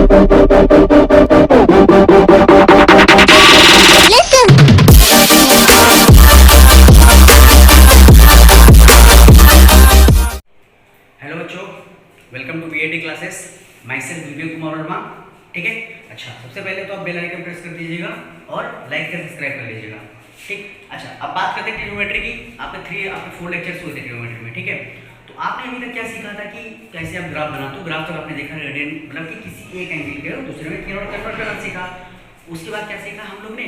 Hello बच्चों, welcome to BEd classes. Myself Vivek Kumar Verma. ठीक है, अच्छा सबसे पहले तो आप बेल आइकन प्रेस कर दीजिएगा और लाइक से सब्सक्राइब कर लीजिएगा। ठीक, अच्छा अब बात करते हैं ट्रिग्नोमेट्री की। आपके 4 लेक्चर्स हुए थे ट्रिग्नोमेट्री में। ठीक है, तो आपने अभी तक क्या सीखा था कि कैसे आप ग्राफ बनाते हो। ग्राफ तक आपने देखा रेडियन मतलब कि किसी एक एंगल के दूसरे में कन्वर्ट करना सीखा। उसके बाद क्या सीखा हम लोग ने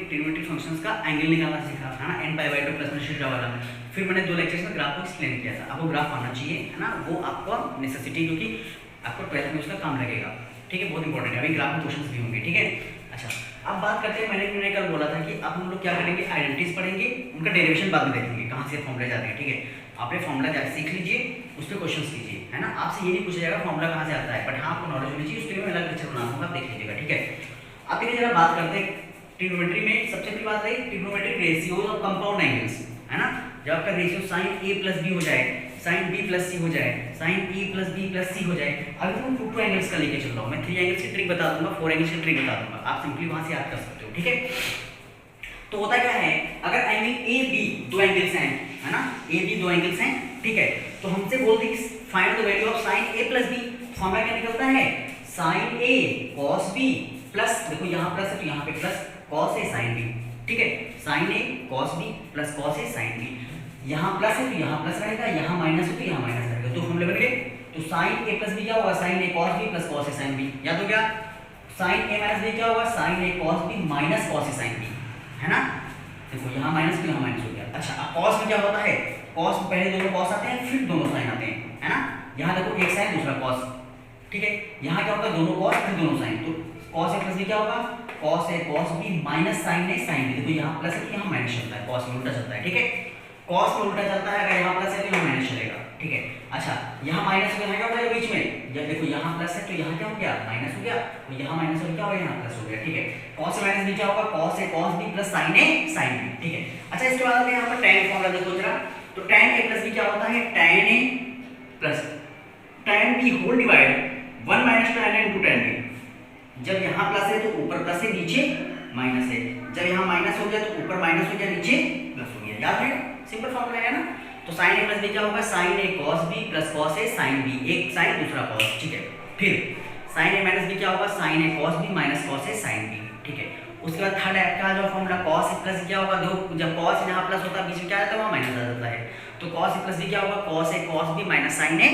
ट्रिग्नोमेट्री फंक्शंस का एंगल निकालना सीखा है ना, n/2 प्लस में सीधा वाला। फिर मैंने 2 लेक्चर्स में ग्राफ को एक्सप्लेन किया था। आपको ग्राफ आना चाहिए है ना, वो आपको नेसेसिटी, क्योंकि आपको 12th में उसका काम लगेगा। ठीक है, बहुत इंपॉर्टेंट है। अभी ग्राफ में क्वेश्चंस भी होंगे। ठीक है, अच्छा अब बात करते हैं। मैंने कल बोला था कि अब हम लोग क्या करेंगे, आइडेंटिटीज पढ़ेंगे, उनका डेरिवेशन बाद में देखेंगे कहाँ से फॉर्मूला जाते हैं। ठीक है, आपने फॉर्मूला जाकर सीख लीजिए, उस पर क्वेश्चन कीजिए है ना। आपसे ये नहीं पूछा जाएगा फॉर्मूला कहाँ से आता है, बट हाँ आपको नॉलेज होनी चाहिए। उसके लिए मैं अलग लेक्चर बना दूंगा, आप देख लीजिएगा। ठीक है, अब देखिए जरा बात करते हैं ट्रिग्नोमेट्री में। सबसे पहली बात है trigonometric ratios of compound angles है ना। जब आपका ratio sin a plus B हो जाए, sin b प्लस सी हो जाए, sin a plus b plus C हो जाए। अभी तो मैं 2 एंगल्स का लेके चल रहा हूँ। मैं 3 एंगल्स की ट्रिक बता दूंगा, 4 एंगल्स की ट्रिक बता दूंगा। आप सिंपली वहां से याद कर सकते हो। ठीक है, तो होता क्या है, अगर एंगल ए बी 2 एंगल्स हैं है ना, ए बी 2 एंगल्स हैं। ठीक है, तो हमसे बोलते हैं find the value of sin a plus b। Formula क्या निकलता है, sin a cos b plus, देखो यहाँ प्लस है तो यहाँ पे plus cos a sin b। ठीक है, sin a cos b plus cos a sin b। यहाँ प्लस है तो यहाँ प्लस रहेगा, यहाँ माइनस है तो यहाँ माइनस रहेगा। तो फॉर्मूले बन गए। तो sin a प्लस b क्या होगा, sin a cos b plus cos a sin b। याद हो गया। sin a माइनस b क्या होगा, sin a cos b minus cos a sin b है ना। देखो यहाँ माइनस तो यहाँ माइनस हो गया। अच्छा अब cos में क्या होता है, cos में पहले दोनों cos आते हैं, फिर दोनों sin आते हैं है ना। यहाँ देखो एक sin दूसरा cos। ठीक है, यहाँ क्या होता है, दोनों cos फिर दोनों sin। तो cos a प्लस b क्या होगा, cos a cos b minus sin a sin b। देखो यहाँ प्लस है तो यहाँ माइनस चलता है, cos में उल्टा चलता है। ठीक है, cos में उल्टा चलता है, अगर यहाँ प्लस है तो यहाँ माइनस चलेगा। ठीक है, अच्छा यहाँ माइनस हो गया, क्या हो गया बीच में, जब देखो यहाँ प्लस है तो यहाँ क्या हो गया, माइनस हो गया। तो यहाँ माइनस हो गया, क्या हो गया, यहाँ प्लस हो गया। ठीक है, cos a माइनस b क्या होगा, cos a cos b plus sin a sin b। ठीक है, अच्छा इसके बाद यहाँ पर tan फॉर्मूला देखो जरा। तो tan a प्लस b क्या होता है, tan a plus tan b whole divide 1 minus tan a into tan b। जब यहाँ प्लस है तो ऊपर प्लस है, नीचे माइनस है। जब यहाँ माइनस हो गया तो ऊपर माइनस हो गया, नीचे प्लस हो गया। याद है, सिंपल फॉर्मूला है ना। तो sin a प्लस b क्या होगा, sin a cos b plus cos a sin b। एक sin दूसरा cos। ठीक है, फिर sin a माइनस b क्या होगा, sin a cos b minus cos a sin b। ठीक है, उसके बाद थर्ड का जो फॉर्मूला cos a प्लस क्या होगा, दो जब cos यहाँ प्लस होता है बीच में क्या आता है, वहाँ माइनस आ जाता है। तो cos a प्लस b क्या होगा, cos a cos b minus sin a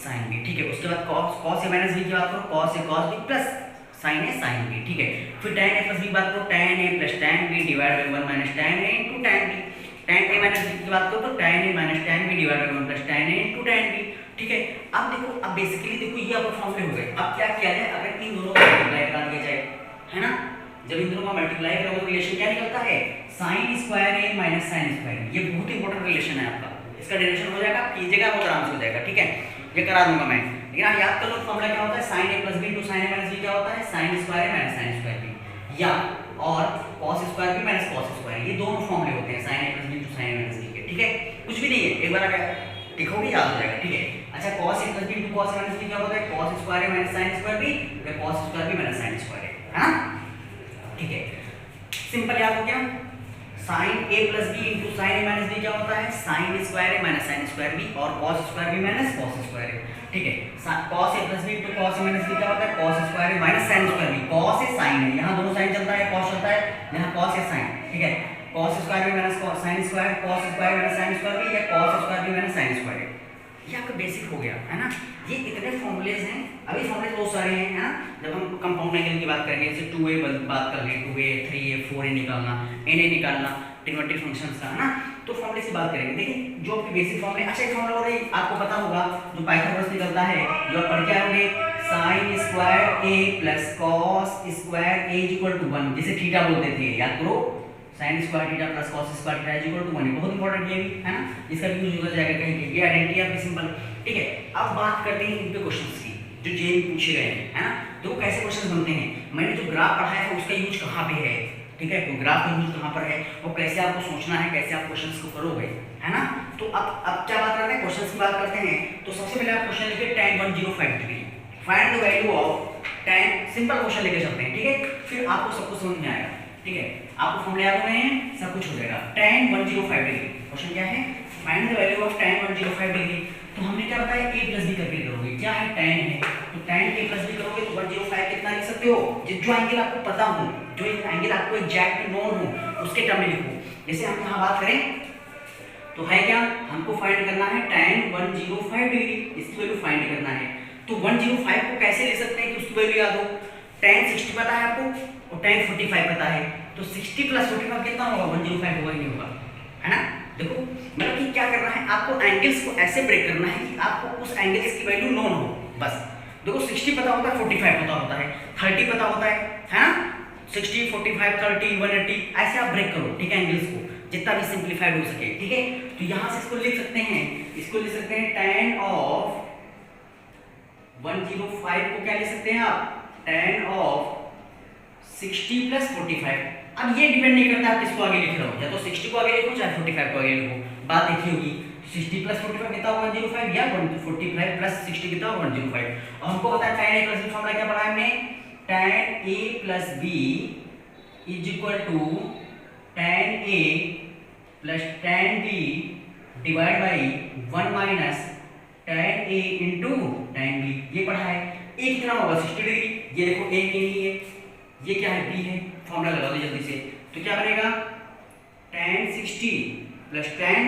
sin b। ठीक है, उसके बाद cos a माइनस b की बात करो, cos a cos b plus sin a sin b। ठीक है, फिर tan a प्लस b की बात करो, tan a plus tan b divide by 1 minus tan a into tan b। tan a minus b की बात करो तो tan a minus tan b divide by 1 plus tan a into tan b। ठीक है, अब देखो, अब बेसिकली देखो ये आपके फॉर्मूले हो गए। अब क्या किया जाए, अगर इन दोनों को मल्टीप्लाई करा दिया जाए है ना। जब इन दोनों का मल्टीप्लाई करोगे तो रिलेशन क्या निकलता है, sin square a minus sin square b। ये बहुत इंपॉर्टेंट रिलेशन है आपका, इसका डेरिवेशन हो जाएगा, कीजिएगा बहुत आराम से हो जाएगा। ठीक है, ये करा दूंगा मैं, लेकिन आप याद कर लो फॉर्मूला क्या होता है, sin a plus b into sin a minus b क्या होता है, sin square a minus sin square b, या और cos square b minus cos square. ये दोनों फॉर्मूले होते हैं sin a plus b into sin a minus b के। ठीक है, कुछ भी नहीं है, एक बार अगर लिखोगे याद हो जाएगा। ठीक है, अच्छा cos a plus b into cos a minus b क्या होता है, cos square a minus sin square b या cos square b minus sin square a है ना। ठीक है, सिंपल याद हो गया। sin a plus b into sin a minus b क्या होता है, sin square a minus sin square b और cos square b minus cos square a। ठीक है, cos a plus b into cos a minus b क्या होता है, cos square a minus sin square b। cos a sin है, यहाँ दोनों sign चलता है, cos चलता है, यहाँ cos a sin। ठीक है, cos square b minus sin square, cos square minus sin square b या cos square b minus sin square a। ये आपका बेसिक हो गया है ना। ये इतने फॉर्मूलेज हैं, अभी फॉर्मूलेज बहुत सारे हैं है ना। जब हम कंपाउंड एंगल की बात करेंगे, जैसे 2a बात कर लें, 2a 3a 4a निकालना, na निकालना ट्रिग्नोमेट्रिक फंक्शंस का है ना, तो फॉर्मूले से बात करेंगे। देखिए जो आपके बेसिक फॉर्मूले, अच्छा एक फॉर्मूला और आपको पता होगा जो पाइथागोरस निकलता है, जो आप पढ़ के आओगे, sin square a plus cos square a equal to 1, जिसे थीटा बोलते थे, याद करो, sin square theta plus cos square theta equal to 1। बहुत इंपॉर्टेंट ये भी है ना, इसका भी यूज हो जाएगा कहीं कहीं, ये आइडेंटिटी आपकी सिंपल। ठीक है, अब बात करते हैं इन पे क्वेश्चंस की जो जेई पूछे गए हैं है ना। तो कैसे क्वेश्चंस बनते हैं, मैंने जो ग्राफ पढ़ाया है उसका यूज कहाँ पे है। ठीक है, तो ग्राफ का यूज कहाँ पर है और कैसे आपको सोचना है, कैसे आप क्वेश्चंस को करोगे है ना। तो अब क्या बात करते हैं, क्वेश्चंस की बात करते हैं। तो सबसे पहले आप क्वेश्चन लिखिए tan 105 degree, find the value of tan, simple question लेके चलते हैं, ठीक है, फिर आपको सब कुछ समझ में आएगा, ठीक है, आपको फॉर्मूला याद हो गए हैं, सब कुछ हो जाएगा। tan 105 डिग्री, क्वेश्चन क्या है, find the value of tan 105 degree. तो हमने क्या बताया, a प्लस b करके करोगे, क्या है tan है, तो tan a प्लस b करोगे तो 105 कितना लिख सकते हो, जो एंगल आपको पता हो, जो एंगल आपको एग्जैक्ट नोन हो उसके टर्म में लिखो। जैसे हम यहाँ बात करें तो है क्या, हमको फाइंड करना है tan 105 डिग्री, इसकी वैल्यू फाइंड करना है। तो 105 को कैसे ले सकते हैं कि उसकी वैल्यू याद हो, tan 60 पता है आपको और tan 45 पता है, तो 60 प्लस 45 कितना होगा, 105 होगा ही नहीं होगा, है ना। देखो मतलब कि क्या करना है, आपको एंगल्स को ऐसे ब्रेक करना है कि आपको उस एंगल्स की वैल्यू नोन हो, बस। देखो 60 पता होता है, 45 पता होता है, 30 पता होता है ना, 60, 45, 30, 180 ऐसे आप ब्रेक करो, ठीक है, एंगल्स को जितना भी सिंपलीफाइड हो सके, ठीक है। तो यहां से इसको लिख सकते हैं, इसको लिख सकते हैं tan ऑफ 105 को क्या लिख सकते हैं आप, tan ऑफ 60 प्लस 45। अब ये डिपेंड नहीं करता आप किसको आगे लिख रहे हो, या तो 60 को आगे लिखो चाहे 45 को आगे लिखो, बात एक ही होगी। 60 प्लस 45 कितना होगा 105, या 145 प्लस 60 कितना होगा 105। और हमको पता है tan a plus b formula क्या पढ़ा है हमने, tan a plus b is equal to tan a plus tan b divide by 1 minus tan a into tan b, ये पढ़ा है। a कितना होगा 60 डिग्री, ये देखो a के लिए ये क्या है b है, फॉर्मूला लगा दो जल्दी से, तो क्या बनेगा tan 60 plus tan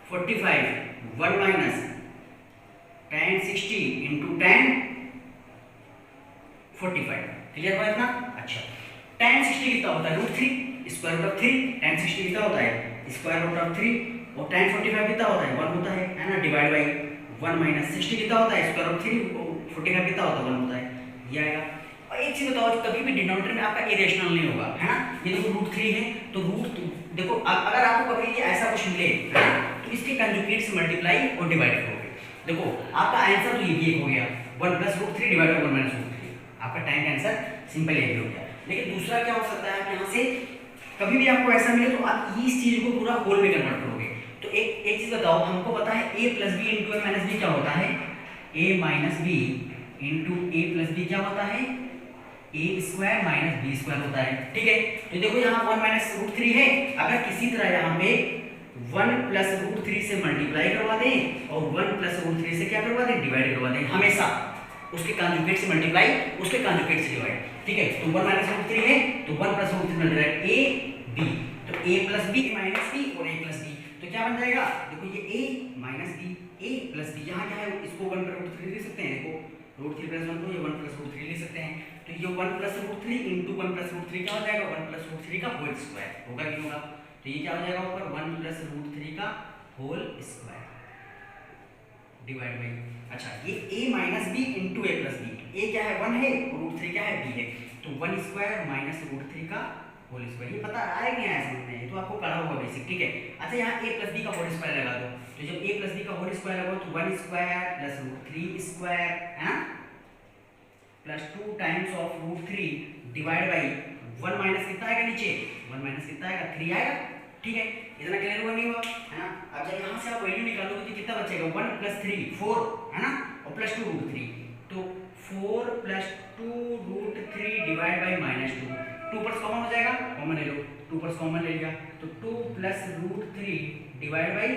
45 1 minus tan 60 into tan 45, clear हुआ इतना। अच्छा tan 60 कितना होता है √3 स्क्वायर रूट ऑफ 3, tan 60 कितना होता है स्क्वायर रूट ऑफ 3, और tan 45 कितना होता है 1 होता है ना, डिवाइड बाई 1 माइनस 60 कितना होता है स्क्वायर रूट 3, 45 कितना होता है 1 होता है, ये आएगा। और एक चीज बताओ, कभी भी डिनोमिनेटर में आपका इरेशनल नहीं होगा, है ना। ये देखो √3 है तो देखो अगर आपको कभी ये ऐसा कुछ मिले तो इसके कंजुगेट से मल्टीप्लाई और डिवाइड करोगे। देखो आपका आंसर तो ये भी हो गया 1 प्लस √3 डिवाइड बाई 1 माइनस √3, आपका टाइम का आंसर सिंपल ये भी हो गया। लेकिन दूसरा क्या हो सकता है, यहाँ से कभी भी आपको ऐसा मिले तो आप इस चीज को पूरा होल में कन्वर्ट करोगे। तो एक चीज बताओ, हमको पता है a plus B into a minus B क्या होता है, a minus B into a plus B क्या होता है, a square minus B square होता है, ठीक है। तो देखो यहाँ 1 माइनस √3 है, अगर किसी तरह यहाँ पे 1 प्लस √3 से मल्टीप्लाई करवा दें और 1 प्लस √3 से क्या करवा दें, डिवाइड करवा दें, हमेशा उसके कंजुगेट से मल्टीप्लाई उसके कंजुगेट से डिवाइड, ठीक है। तो 1 माइनस √3 है तो 1 प्लस √3 मल्टीप्लाई a b, तो a plus b minus b और a प्लस b, तो क्या बन जाएगा, देखो ये a minus b a plus b, यहाँ क्या है इसको 1 प्लस √3 लिख सकते हैं, देखो √3 प्लस 1 को ये 1 प्लस √3 लिख सकते हैं, तो ये 1 प्लस √3 इंटू 1 प्लस √3 क्या हो जाएगा, 1 प्लस √3 का होल स्क्वायर होगा कि होगा, तो ये क्या हो जाएगा ऊपर 1 प्लस √3 का होल स्क्वायर डिवाइड बाई, अच्छा ये a minus b into a plus b, a क्या है 1 है और √3 क्या है b है, तो 1 स्क्वायर माइनस √3 का होल स्क्वायर, ये पता आ गया है समझ में, ये तो आपको पढ़ा होगा बेसिक, ठीक है। अच्छा यहाँ a प्लस b का होल स्क्वायर लगा दो, तो जब a प्लस b का होल स्क्वायर लगाओ तो 1 स्क्वायर प्लस √3 स्क्वायर, है ना, plus 2 times of √3 divide by 1 minus कितना आएगा नीचे, 1 माइनस कितना आएगा 3 आएगा, ठीक है। इतना क्लियर हुआ नहीं हुआ, है ना। अब जब यहाँ से आप वैल्यू निकालोगे तो कितना बचेगा 1 प्लस 3 4, है ना, और प्लस 2 √3, तो 4 प्लस 2 √3 डिवाइड बाई माइनस 2, 2 पर कॉमन हो जाएगा, कॉमन ले लो, 2 पर कॉमन ले लिया तो 2 प्लस √3 डिवाइड बाई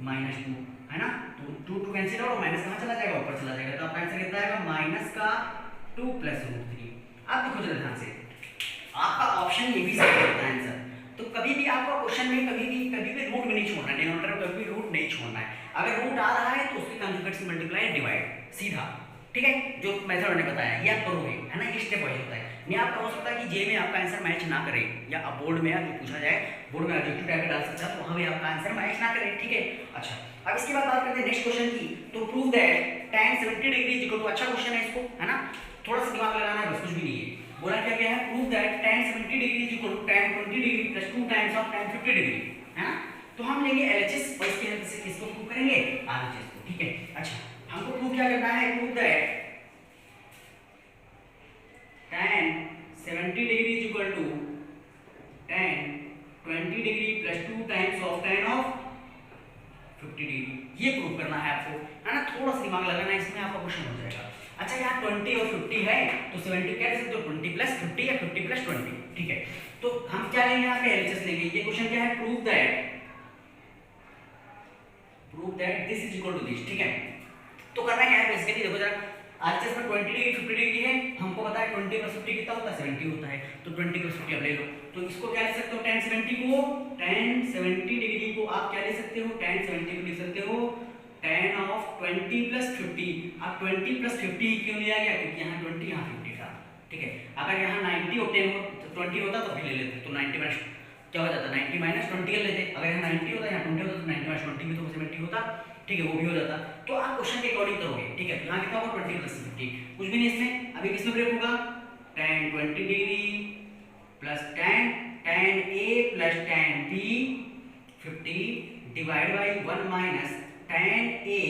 माइनस 2, है ना, तो 2 कैंसिल और माइनस कहाँ चला जाएगा, ऊपर चला जाएगा, तो आपका आंसर कितना आएगा माइनस का 2 प्लस √3। अब देखो जरा ध्यान से, आपका ऑप्शन ये भी सही होता है आंसर, तो कभी भी आपका क्वेश्चन में कभी भी रूट में नहीं छोड़ना है, डिनोमिनेटर में कभी भी रूट नहीं छोड़ना है। अगर रूट आ रहा है तो उसके कंजुगेट से मल्टीप्लाई डिवाइड सीधा, ठीक है, जो मेथड मैंने बताया ये आप करोगे, है ना, ये स्टेप वाइज होता है। नहीं आपका हो सकता है कि जे में आपका आंसर मैच ना करे, या बोर्ड में अगर पूछा जाए, बोर्ड में ऑब्जेक्टिव टाइप डाल सकता है तो वहाँ भी आपका आंसर मैच ना करे, ठीक है। अच्छा अब इसके बाद बात करते हैं नेक्स्ट क्वेश्चन की, तो prove that tan 70 degree is equal to, अच्छा क्वेश्चन है इसको, है ना, थोड़ा सा दिमाग लगाना है बस, कुछ भी नहीं है। बोला क्या गया है, prove that tan 70 degree is equal to tan 20 degree plus 2 times of tan 50 degree, है ना। तो हम लेंगे LHS और इसके हेल्प से किसको प्रूव करेंगे, RHS को, ठीक है। अच्छा हमको प्रूव क्या करना है, prove that tan 70 degree is equal to tan 20 degree plus 2 times of tan of 50 degree, ये प्रूव करना है आपको, है ना। थोड़ा सा दिमाग लगाना है इसमें, आपका क्वेश्चन हो जाएगा। अच्छा यहाँ 20 और 50 है तो 70 क्या लिख सकते हो 20 प्लस 50 या 50 प्लस 20, ठीक है। तो हम क्या लेंगे यहाँ पे एलएचएस लेंगे। ये क्वेश्चन क्या है, prove that this is equal to this, ठीक है। तो करना क्या है बेसिकली, देखो जरा आरएचएस में 20 डिग्री 50 डिग्री है, हमको पता है 20 प्लस 50 कितना होता है 70 होता है, तो 20 प्लस 50 आप ले लो। तो इसको क्या लिख सकते हो tan 70 डिग्री को आप क्या लिख सकते हो, tan 70 को लिख सकते हो tan ऑफ 20 प्लस 50। अब 20 प्लस 50 क्यों लिया गया, क्योंकि यहाँ 20 यहाँ 50 था, ठीक है। अगर यहाँ 90 और 20 होता तो भी ले लेते, तो 90 माइनस क्या हो जाता, 90 माइनस 20 ले लेते। अगर यहाँ 90 होता यहाँ 20 होता तो 90 माइनस 20 भी तो 70 होता, ठीक है, वो भी हो जाता। तो आप क्वेश्चन के अकॉर्डिंग करोगे, ठीक है। यहाँ कितना होगा 20 प्लस 50, कुछ भी नहीं इसमें। अभी किसमें ब्रेक होगा, tan 20 degree plus tan a plus tan b 50 divide by 1 minus tan a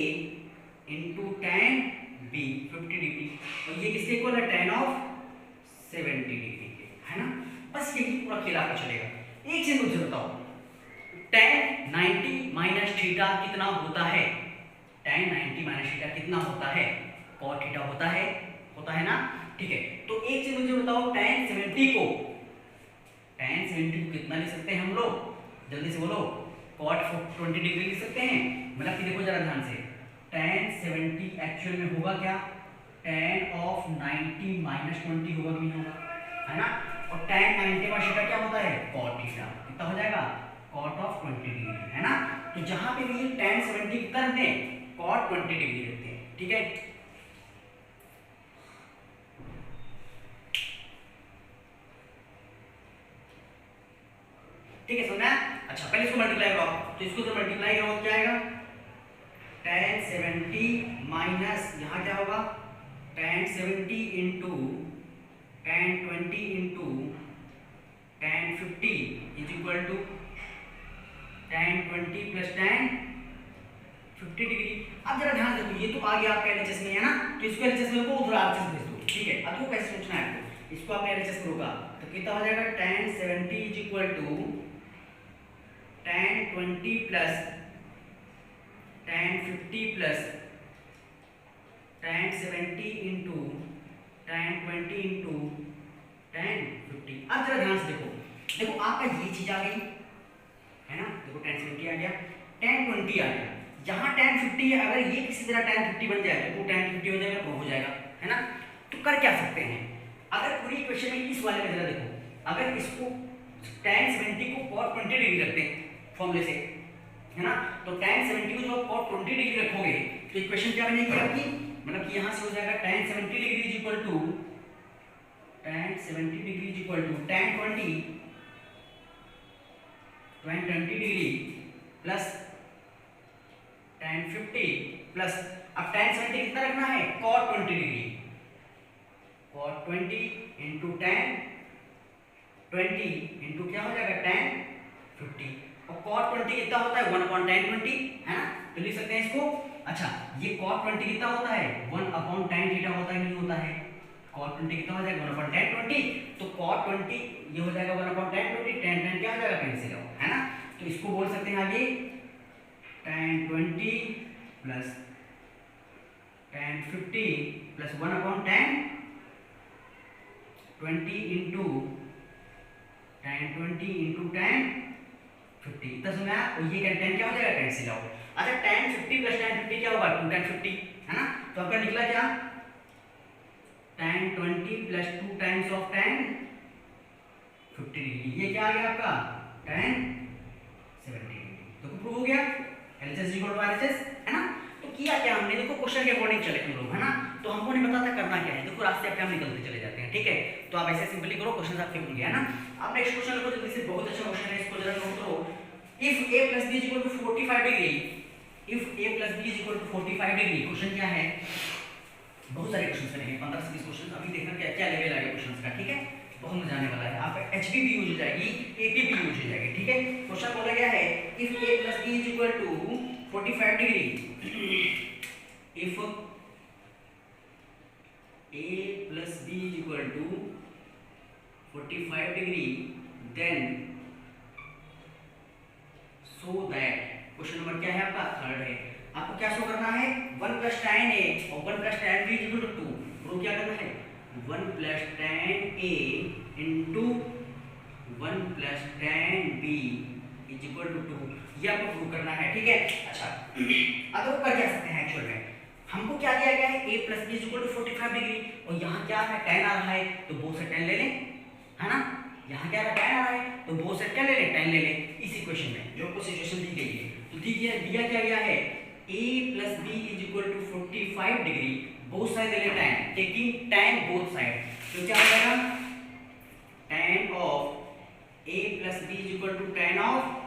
into tan b 50 degree, और ये किसके इक्वल है, tan ऑफ 70 डिग्री के, है ना। बस यही पूरा खेल आपका चलेगा। एक चीज मुझे बताओ, tan 90 माइनस थीटा कितना होता है, tan 90 माइनस थीटा कितना होता है, cot थीटा होता है ना, ठीक है। तो एक चीज मुझे बताओ, tan 70 को कितना लिख सकते हैं हम लोग, जल्दी से बोलो। cot 20 डिग्री लिख सकते हैं, मतलब कि देखो जरा ध्यान से, tan 70 एक्चुअल में होगा क्या, tan ऑफ 90 माइनस 20 होगा कि नहीं होगा, है ना। और tan 90 माइनस थीटा क्या होता है, cot थीटा, कितना हो जाएगा cot ऑफ 20 डिग्री, है ना। तो जहां पे भी tan 70 कर दें cot 20 डिग्री रखते हैं, ठीक है। ठीक है, समझना। अच्छा पहले इसको मल्टीप्लाई करो, तो इसको जो मल्टीप्लाई करो क्या आएगा, tan 70 माइनस यहाँ क्या होगा, tan 70 into tan 20 into tan 50 is equal to tan 20 plus tan 50 degree. अब जरा ध्यान देखो, ये तो आ गया आपका एलएचएस में, है ना। तो इसको एलएचएस में को उधर आरएचएस भेज दो, ठीक है। अब वो कैसे सोचना है आपको, इसको आप एलएचएस करोगा तो कितना हो जाएगा, tan 70 is equal to tan 20 plus tan 50 plus tan 70 into tan 20 into tan 50। अब जरा ध्यान से देखो आपका ये चीज आ गई, है ना। देखो tan 70 आ गया, tan 20 आ गया, यहाँ tan 50 है, अगर ये किसी तरह tan 50 बन जाए तो tan 50 हो जाएगा, वो हो जाएगा, है ना। तो कर क्या सकते हैं, अगर पूरी इक्वेशन में इस वाले में जरा देखो, अगर इसको tan 70 को cot 20 डिग्री रखते हैं फॉर्मूले से, है ना, तो tan 70 को जो cot 20 डिग्री रखोगे तो इक्वेशन क्या बनेगी आपकी, मतलब कि यहाँ से हो जाएगा tan 70 degree is equal to tan 70 degree is equal to tan 20 degree plus tan 50 plus, अब tan 70 कितना रखना है, cot 20 degree, cot 20 into tan 20 into क्या हो जाएगा tan 50, और cot 20 कितना होता है 1/tan 20, है ना। तो लिख सकते हैं इसको। अच्छा ये cot 20 कितना होता है 1/tan थीटा होता है, नहीं होता है, cot 20 कितना हो जाएगा 1/tan 20, तो cot 20 ये हो जाएगा 1/tan 20, tan क्या हो जाएगा कैंसिल हो, है ना। तो इसको बोल सकते हैं आगे tan 20 plus tan 50 plus 1/tan 20 into tan 20 into tan 50, इतना सुना। और ये tan क्या हो जाएगा कैंसिल आउट। अच्छा tan 50 प्लस tan 50 क्या होगा 2tan 50, है ना। तो आपका निकला क्या, tan 20 plus 2 times of tan 50 degree, ये क्या आ गया आपका tan 70 डिग्री। तो प्रूव हो गया एलएचएस इक्वल टू आरएचएस, है ना। तो किया क्या हमने, देखो क्वेश्चन के अकॉर्डिंग चले हम लोग, है ना। तो हमको नहीं पता था करना क्या है, देखो रास्ते अपने हम निकलते चले जाते हैं, ठीक है। तो आप ऐसे सिंपली करो, क्वेश्चन आपके होंगे, है ना। आप नेक्स्ट क्वेश्चन लो, जल्दी से, बहुत अच्छा क्वेश्चन है, इसको जरा नोट करो। If a plus b is equal to 45 degree, if a plus b is equal to 45 degree, question क्या है, बहुत सारे क्वेश्चन बनेंगे, 15 से 20 क्वेश्चन, अभी देखना क्या क्या लेवल आएगा क्वेश्चन का, ठीक है। बहुत मजा आने वाला है, आपका एचपी भी यूज हो जाएगी, एपी भी यूज हो जाएगी, ठीक है। क्वेश्चन बोला गया है if a plus b is equal to 45 degree, if a plus b is equal to 45 degree, then so that, question number क्या है आपका, थर्ड है। आपको क्या शो करना है 1 plus tan a और 1 plus tan b is equal to 2, 1 plus tan A into 1 plus tan B is equal to 2, ये आपको प्रूव करना है, ठीक है। अच्छा अब वो कर क्या सकते हैं एक्चुअल में, हमको क्या दिया गया है a plus B is equal to 45 degree, और यहाँ क्या है tan आ रहा है तो बोथ साइड tan ले लें, है ना। यहाँ क्या है tan आ रहा है तो बोथ साइड क्या ले लें, tan ले लें। इस इक्वेशन में जो आपको सिचुएशन दी गई है, तो ठीक है दिया क्या गया है a plus B is equal to 45 degree, both side ले लें tan, taking tan both side, तो क्या हो जाएगा tan of a plus B is equal to tan of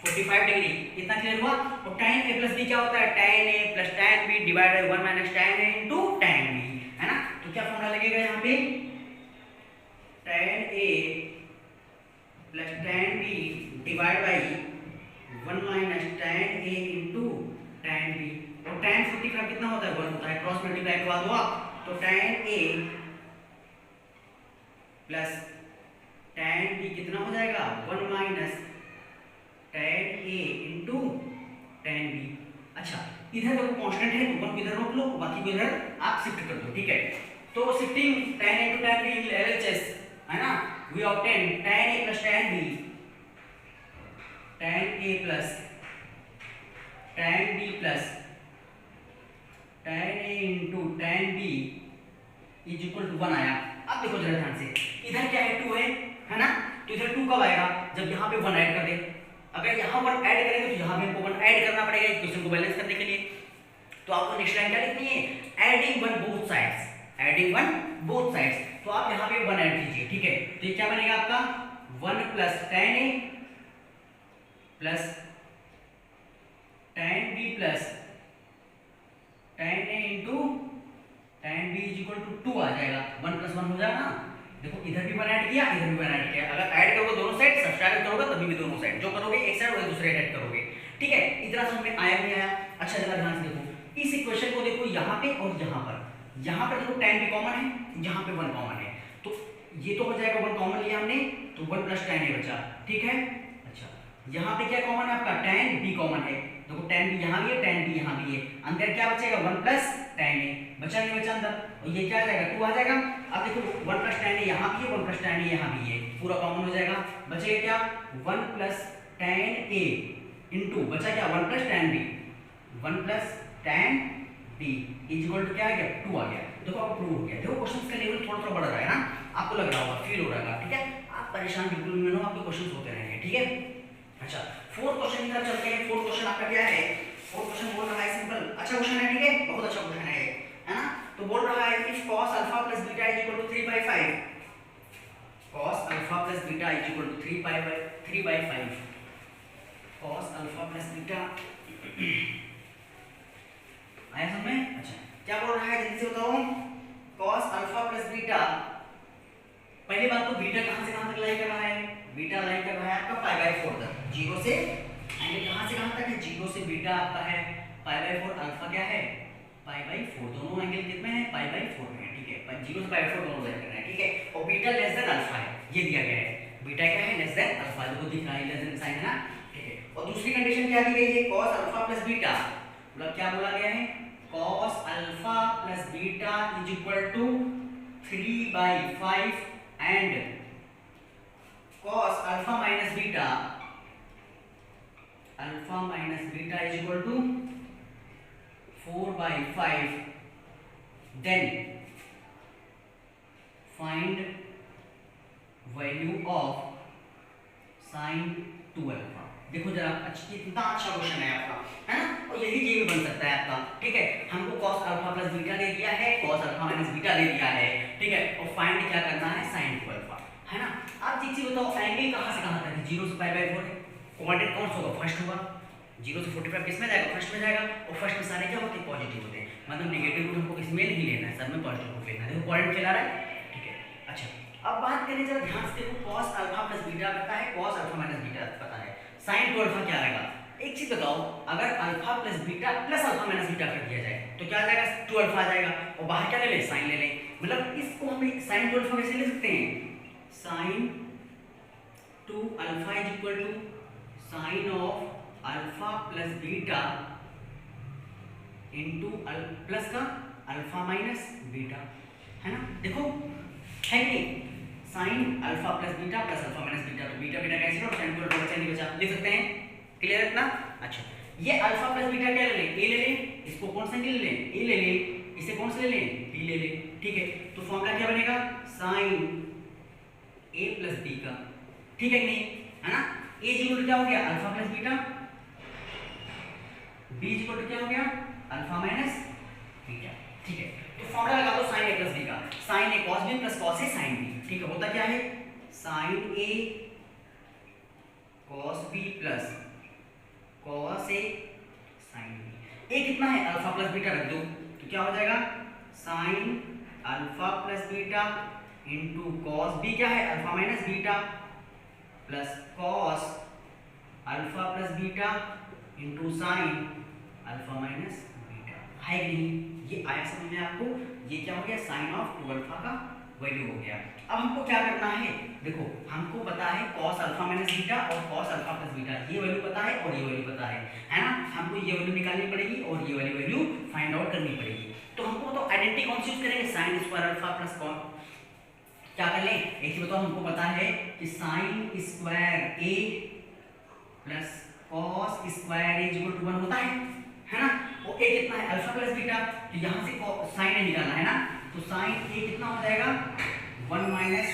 45 degree, कितना क्लियर हुआ। और tan a प्लस b क्या होता है, tan a plus tan b divide by 1 minus tan a into tan b, है ना। तो क्या फॉर्मूला लगेगा यहाँ पे, tan a plus tan b divide by 1 minus tan a into tan b, और tan 45 कितना होता है, 1 होता है, क्रॉस मल्टीप्लाई करवा दो आप, तो tan a plus tan b कितना हो जाएगा, 1 minus tan a into tan b। अच्छा इधर देखो कांस्टेंट है तो 1 को इधर रोक लो, बाकी को इधर आप शिफ्ट कर दो, ठीक है। तो shifting tan a to tan b in LHS, है ना, we obtain tan a plus tan b, tan a plus tan b plus tan a into tan b is equal to 1 आया। अब देखो जरा ध्यान से, इधर क्या है 2 है ना, तो इधर 2 कब आएगा, जब यहाँ पे 1 ऐड कर दे। अगर यहाँ 1 ऐड करेंगे तो यहाँ पे हमको 1 ऐड करना पड़ेगा इक्वेशन को बैलेंस करने के लिए। तो आपको नेक्स्ट लाइन क्या लिखनी है, adding 1 both sides, adding 1 both sides, तो आप यहाँ पे 1 ऐड कीजिए, ठीक है। तो ये क्या बनेगा आपका 1 plus tan a plus tan b plus tan a into tan b is equal to 2 आ जाएगा, 1 प्लस 1 हो जाएगा ना। देखो इधर भी 1 ऐड किया, इधर भी 1 ऐड किया, अगर ऐड करोगे दोनों साइड, सब्सट्रैक्ट करोगे तभी भी दोनों साइड, जो करोगे एक साइड और दूसरे ऐड करोगे, ठीक है। इतना समझ में आया नहीं आया। अच्छा जरा ध्यान से देखो इस इक्वेशन को, देखो यहाँ पे और यहाँ पर देखो tan भी कॉमन है, यहाँ पे 1 कॉमन है, तो ये तो हो जाएगा 1 कॉमन लिया हमने, तो 1 प्लस tan a बचा, ठीक है। अच्छा यहाँ पे क्या कॉमन है आपका, tan b कॉमन है, देखो tan b यहाँ भी है, tan b यहाँ भी है, अंदर क्या बचेगा 1 प्लस tan a, बचा नहीं बचा अंदर, और ये क्या आ जाएगा 2 आ जाएगा। अब देखो 1 प्लस tan a यहाँ भी है, 1 प्लस tan a यहाँ भी है, पूरा कॉमन हो जाएगा, बचेगा क्या 1 प्लस tan a इनटू बचा क्या 1 plus tan b, 1 plus tan b is equal to क्या आ गया 2 आ गया। देखो आपको प्रूव हो गया। देखो क्वेश्चंस का लेवल थोड़ा थोड़ा बढ़ रहा है ना, आपको लग रहा होगा, फील हो रहा है, ठीक है। आप परेशान बिल्कुल नहीं हो, आपके क्वेश्चंस होते रहेंगे, ठीक है। अच्छा फोर्थ क्वेश्चन की तरफ चलते हैं। फोर्थ क्वेश्चन आपका क्या है, फोर्थ क्वेश्चन बोल रहा है सिंपल, अच्छा क्वेश्चन है, ठीक है, बहुत अच्छा क्वेश्चन है ना। तो बोल रहा है if cos alpha plus beta is equal to 3/5, cos alpha plus beta is equal to 3/5, cos alpha plus beta आया समझ में। अच्छा क्या बोल रहा है जल्दी से बताओ, cos अल्फा प्लस बीटा, पहली बात तो बीटा कहां से कहां तक लाई कर रहा है, बीटा लाई कर रहा है आपका π/4 तक, 0 से एंगल कहां से कहां तक है, 0 से बीटा आपका है π/4, अल्फा क्या है π/4, दोनों एंगल कितने हैं π/4 में है, ठीक है, 0 से π/4 दोनों साइड करना है, ठीक है। और बीटा लेस देन अल्फा है, ये दिया गया है, बीटा क्या है लेस देन अल्फा, जो दिख रहा है लेस देन साइन है ना, ठीक है। और दूसरी कंडीशन क्या दी गई है, cos अल्फा प्लस बीटा, मतलब क्या बोला गया है, cos alpha plus beta is equal to 3/5 and cos alpha minus beta, alpha minus beta is equal to 4/5, then find value of sin 2 alpha. देखो जरा कितना अच्छा क्वेश्चन है आपका, है ना, और यही ये भी बन सकता है आपका, ठीक है। हमको cos अल्फा प्लस बीटा दे दिया है, cos अल्फा माइनस बीटा दे दिया है, ठीक है, और फाइंड क्या करना है sin 2 अल्फा, है ना। आप एक चीज बताओ, एंगल कहां से कहां तक है, 0 से π/4 है, कोऑर्डिनेट कौन सा होगा, फर्स्ट होगा, 0 से 45 किस में जाएगा, फर्स्ट में जाएगा, और फर्स्ट में सारे क्या होते हैं पॉजिटिव होते हैं, मतलब नेगेटिव रूट हमको किस में नहीं लेना है, सब में पॉजिटिव रूट लेना है। देखो कोऑर्डिनेट चला रहा है, ठीक है। अच्छा अब बात करें जरा ध्यान से, देखो cos अल्फा प्लस बीटा पता है, cos अल्फा माइनस बीटा पता है, sin 2 अल्फा क्या आएगा। एक चीज बताओ, अगर alpha plus beta plus alpha minus beta कर दिया जाए तो क्या आ जाएगा, 2 अल्फा आ जाएगा, और बाहर क्या ले लें, sin ले लें, मतलब इसको हम sin 2 अल्फा कैसे ले सकते हैं, sin 2 alpha is equal to sin of alpha plus beta into plus का अल्फा माइनस बीटा, है ना, देखो है कि sine alpha plus beta plus alpha minus beta, तो बीटा बीटा कैंसिल और साइन को बचा नहीं बचा, लिख सकते हैं, क्लियर है इतना। अच्छा ये अल्फा प्लस बीटा क्या ले लें, ए ले लें, इसको कौन सा ले लें, ए ले लें, इसे कौन सा ले लें, बी ले लें, ठीक है। तो फॉर्मूला क्या बनेगा, साइन ए प्लस बी का, ठीक है कि नहीं, है ना। ए इक्वल टू क्या हो गया, alpha plus beta, B equal to क्या हो गया, अल्फा माइनस बीटा, ठीक है। तो फॉर्मूला लगा दो साइन ए प्लस बी का, sign A cos B plus cos A sine B, ठीक है। होता क्या है, sign A cos B plus cos A sine B. ए कितना है, अल्फा प्लस बीटा रख दो, तो क्या हो जाएगा, sine alpha plus beta into cos B क्या है, alpha minus beta plus cos alpha plus beta into sine alpha minus beta, है कि नहीं। ये आया समझ में आपको, ये क्या हो गया, साइन ऑफ 2 अल्फा का वैल्यू हो गया। अब हमको क्या करना है, देखो हमको पता है कॉस अल्फा माइनस बीटा और कॉस अल्फा प्लस बीटा, ये वैल्यू पता है और ये वैल्यू पता है ना। हमको ये वैल्यू निकालनी पड़ेगी और ये वाली वैल्यू फाइंड आउट करनी पड़ेगी। तो हमको तो आइडेंटिटी कौन सी यूज करेंगे, sine square alpha plus cos, क्या कर लें, एक ही बताओ, हमको पता है कि sine square A plus cos square A equal to 1 होता है ना। और ए कितना है, अल्फा प्लस बीटा, तो यहाँ से साइन ए निकालना है ना, तो साइन ए कितना हो जाएगा, 1 माइनस